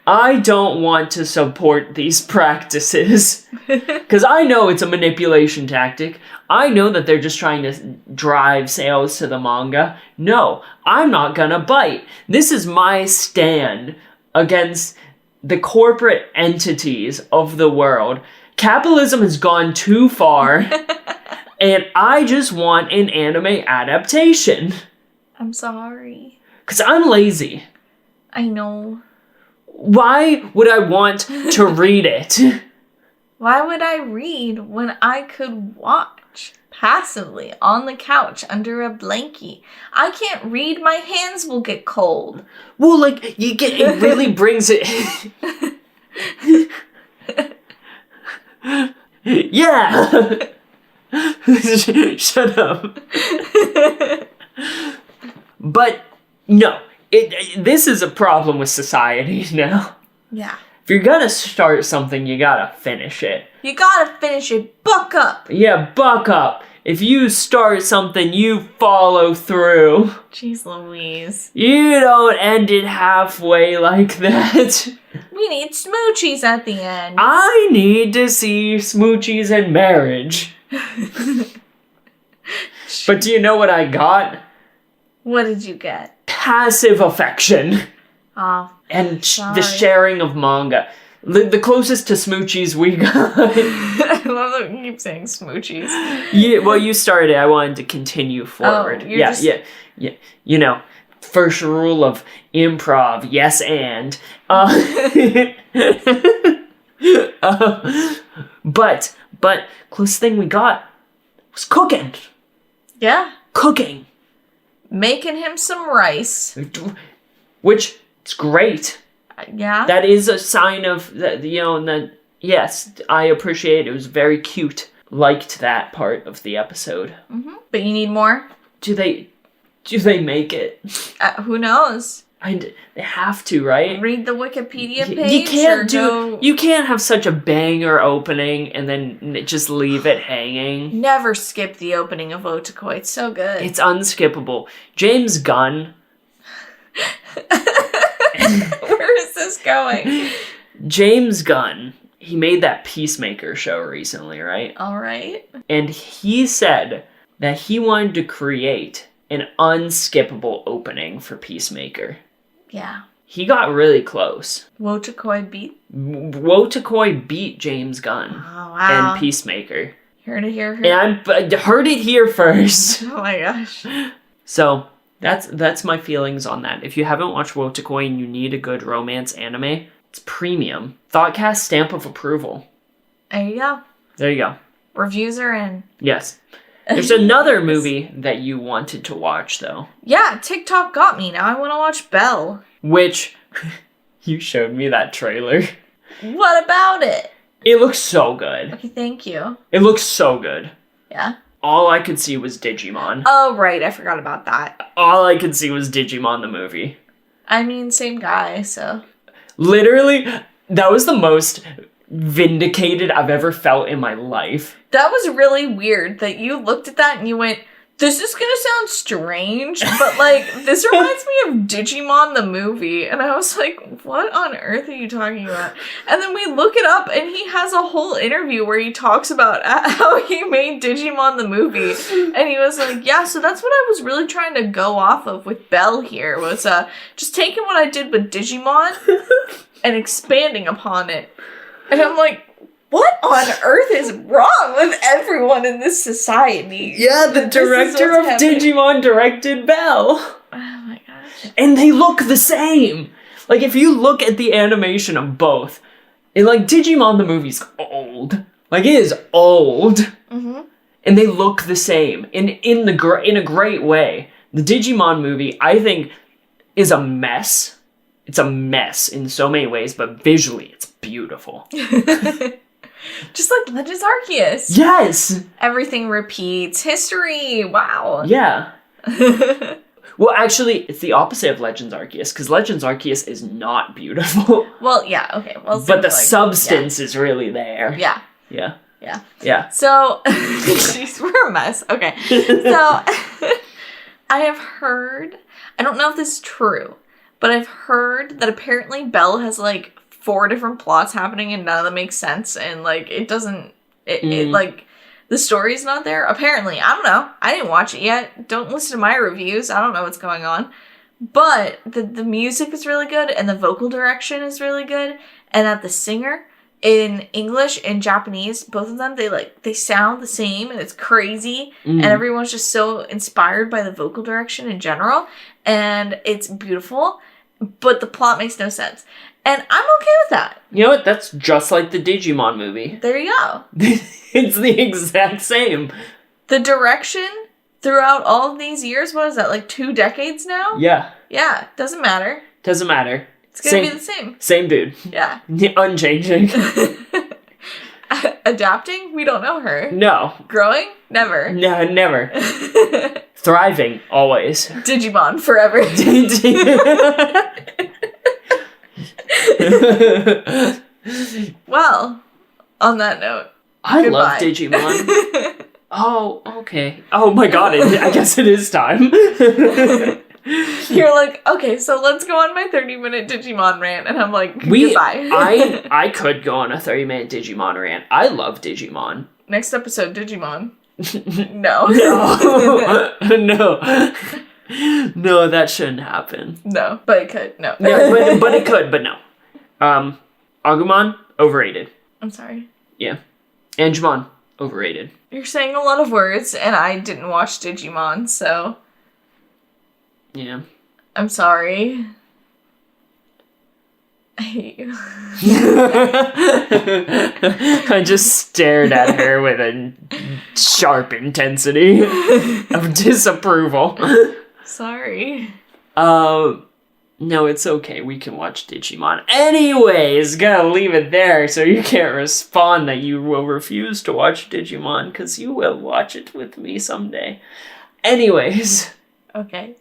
I don't want to support these practices. Because I know it's a manipulation tactic. I know that they're just trying to drive sales to the manga. No, I'm not gonna bite. This is my stand against the corporate entities of the world. Capitalism has gone too far. And I just want an anime adaptation. I'm sorry. Because I'm lazy. I know. Why would I want to read it? Why would I read when I could watch passively on the couch under a blankie? I can't read, my hands will get cold. Well, it really brings it... Yeah! Shut up. But, no. This is a problem with society now. Yeah. If you're gonna start something, you gotta finish it. You gotta finish it. Buck up. Yeah, buck up. If you start something, you follow through. Jeez Louise. You don't end it halfway like that. We need smoochies at the end. I need to see smoochies and marriage. But do you know what I got? What did you get? Passive affection. Oh, and the sharing of manga. The closest to smoochies we got. I love that you keep saying smoochies. Yeah, well, you started. I wanted to continue forward. Yeah. You know, first rule of improv. Yes, and. But closest thing we got was cooking. Yeah. Cooking. Making him some rice. Which is great. Yeah. That is a sign of that. Yes, I appreciate it. It was very cute. Liked that part of the episode. Mm-hmm. But you need more? Do they make it? Who knows? They have to, right? Read the Wikipedia page. You can't have such a banger opening and then just leave it hanging. Never skip the opening of Otakoi. It's so good. It's unskippable. James Gunn. Where is this going? James Gunn. He made that Peacemaker show recently, right? All right. And he said that he wanted to create an unskippable opening for Peacemaker. Yeah. He got really close. Wotakoi beat James Gunn. Oh, wow. And Peacemaker. Heard it here. And I heard it here first. Oh my gosh. So that's my feelings on that. If you haven't watched Wotakoi and you need a good romance anime, it's premium. ThoughtCast stamp of approval. There you go. Reviews are in. Yes. There's another movie that you wanted to watch, though. Yeah, TikTok got me. Now I want to watch Belle. Which, you showed me that trailer. What about it? It looks so good. Okay, thank you. It looks so good. Yeah? All I could see was Digimon. Oh, right. I forgot about that. All I could see was Digimon the movie. I mean, same guy, so... Literally, that was the most vindicated I've ever felt in my life. That was really weird that you looked at that and you went, This is gonna sound strange, but, like, this reminds me of Digimon the movie, and I was like, what on earth are you talking about? And then we look it up, and he has a whole interview where he talks about how he made Digimon the movie, and he was like, yeah, so that's what I was really trying to go off of with Belle here, was just taking what I did with Digimon and expanding upon it. And I'm like, what on earth is wrong with everyone in this society? Yeah, the director of Digimon directed Belle. Oh my gosh. And they look the same. Like, if you look at the animation of both, Digimon the movie's old. Like, it is old. Mm-hmm. And they look the same. In a great way. The Digimon movie, I think, is a mess. It's a mess in so many ways, but visually, it's beautiful. Just like Legends Arceus. Yes! Everything repeats. History. Wow. Yeah. Well, actually, it's the opposite of Legends Arceus, because Legends Arceus is not beautiful. Well, yeah, okay. Well, but the substance is really there. Yeah. Yeah. Yeah. Yeah. So, jeez, we're a mess. Okay. So, I have heard, I don't know if this is true, but I've heard that apparently Belle has, like, 4 different plots happening and none of them make sense, and, like, it doesn't, it like, the story's not there. Apparently, I don't know. I didn't watch it yet. Don't listen to my reviews. I don't know what's going on. But the music is really good, and the vocal direction is really good, and that the singer in English and Japanese, both of them, they sound the same, and it's crazy, and everyone's just so inspired by the vocal direction in general, and it's beautiful, but the plot makes no sense. And I'm okay with that. You know what? That's just like the Digimon movie. There you go. It's the exact same. The direction throughout all of these years, what is that, like 2 decades now? Yeah. Yeah, doesn't matter. Doesn't matter. It's gonna be the same. Same dude. Yeah. Unchanging. Adapting? We don't know her. No. Growing? Never. No, never. Thriving, always. Digimon, forever. Well, on that note, I love Digimon. Oh, okay. Oh my god, I guess it is time. You're like, okay, so let's go on my 30-minute Digimon rant, and I'm like, goodbye. I could go on a 30-minute Digimon rant. I love Digimon. Next episode, Digimon. No. No. No, that shouldn't happen. No, but it could. No. Yeah, but it could, but no. Agumon, overrated. I'm sorry. Yeah. Angemon, overrated. You're saying a lot of words, and I didn't watch Digimon, so... Yeah. I'm sorry. I hate you. I just stared at her with a sharp intensity of disapproval. Sorry. No, it's okay. We can watch Digimon. Anyways, gonna leave it there so you can't respond that you will refuse to watch Digimon, because you will watch it with me someday. Anyways. Okay.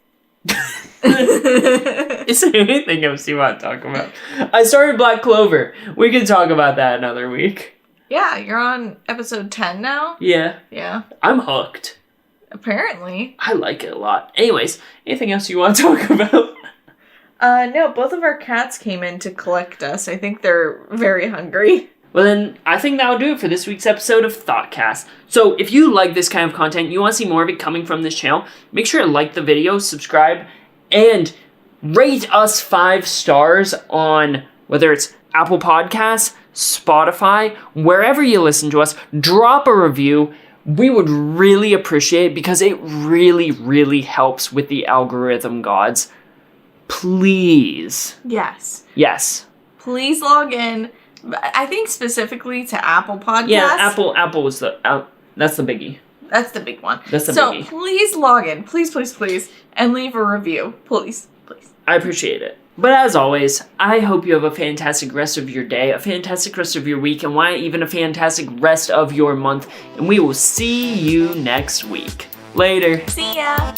Is there anything else you want to talk about? I started Black Clover. We can talk about that another week. Yeah, you're on episode 10 now? Yeah. Yeah. I'm hooked. Apparently. I like it a lot. Anyways, anything else you want to talk about? No, both of our cats came in to collect us. I think they're very hungry. Well then, I think that'll do it for this week's episode of ThoughtCast. So if you like this kind of content, you want to see more of it coming from this channel, make sure to like the video, subscribe, and rate us 5 stars on whether it's Apple Podcasts, Spotify, wherever you listen to us. Drop a review. We would really appreciate it because it really, really helps with the algorithm gods. Please. Yes. Yes. Please log in. I think specifically to Apple Podcasts. Yeah, Apple is that's the biggie. That's the big one. That's the biggie. So please log in. Please, please, please. And leave a review. Please, please. I appreciate it. But as always, I hope you have a fantastic rest of your day, a fantastic rest of your week, and why even a fantastic rest of your month. And we will see you next week. Later. See ya.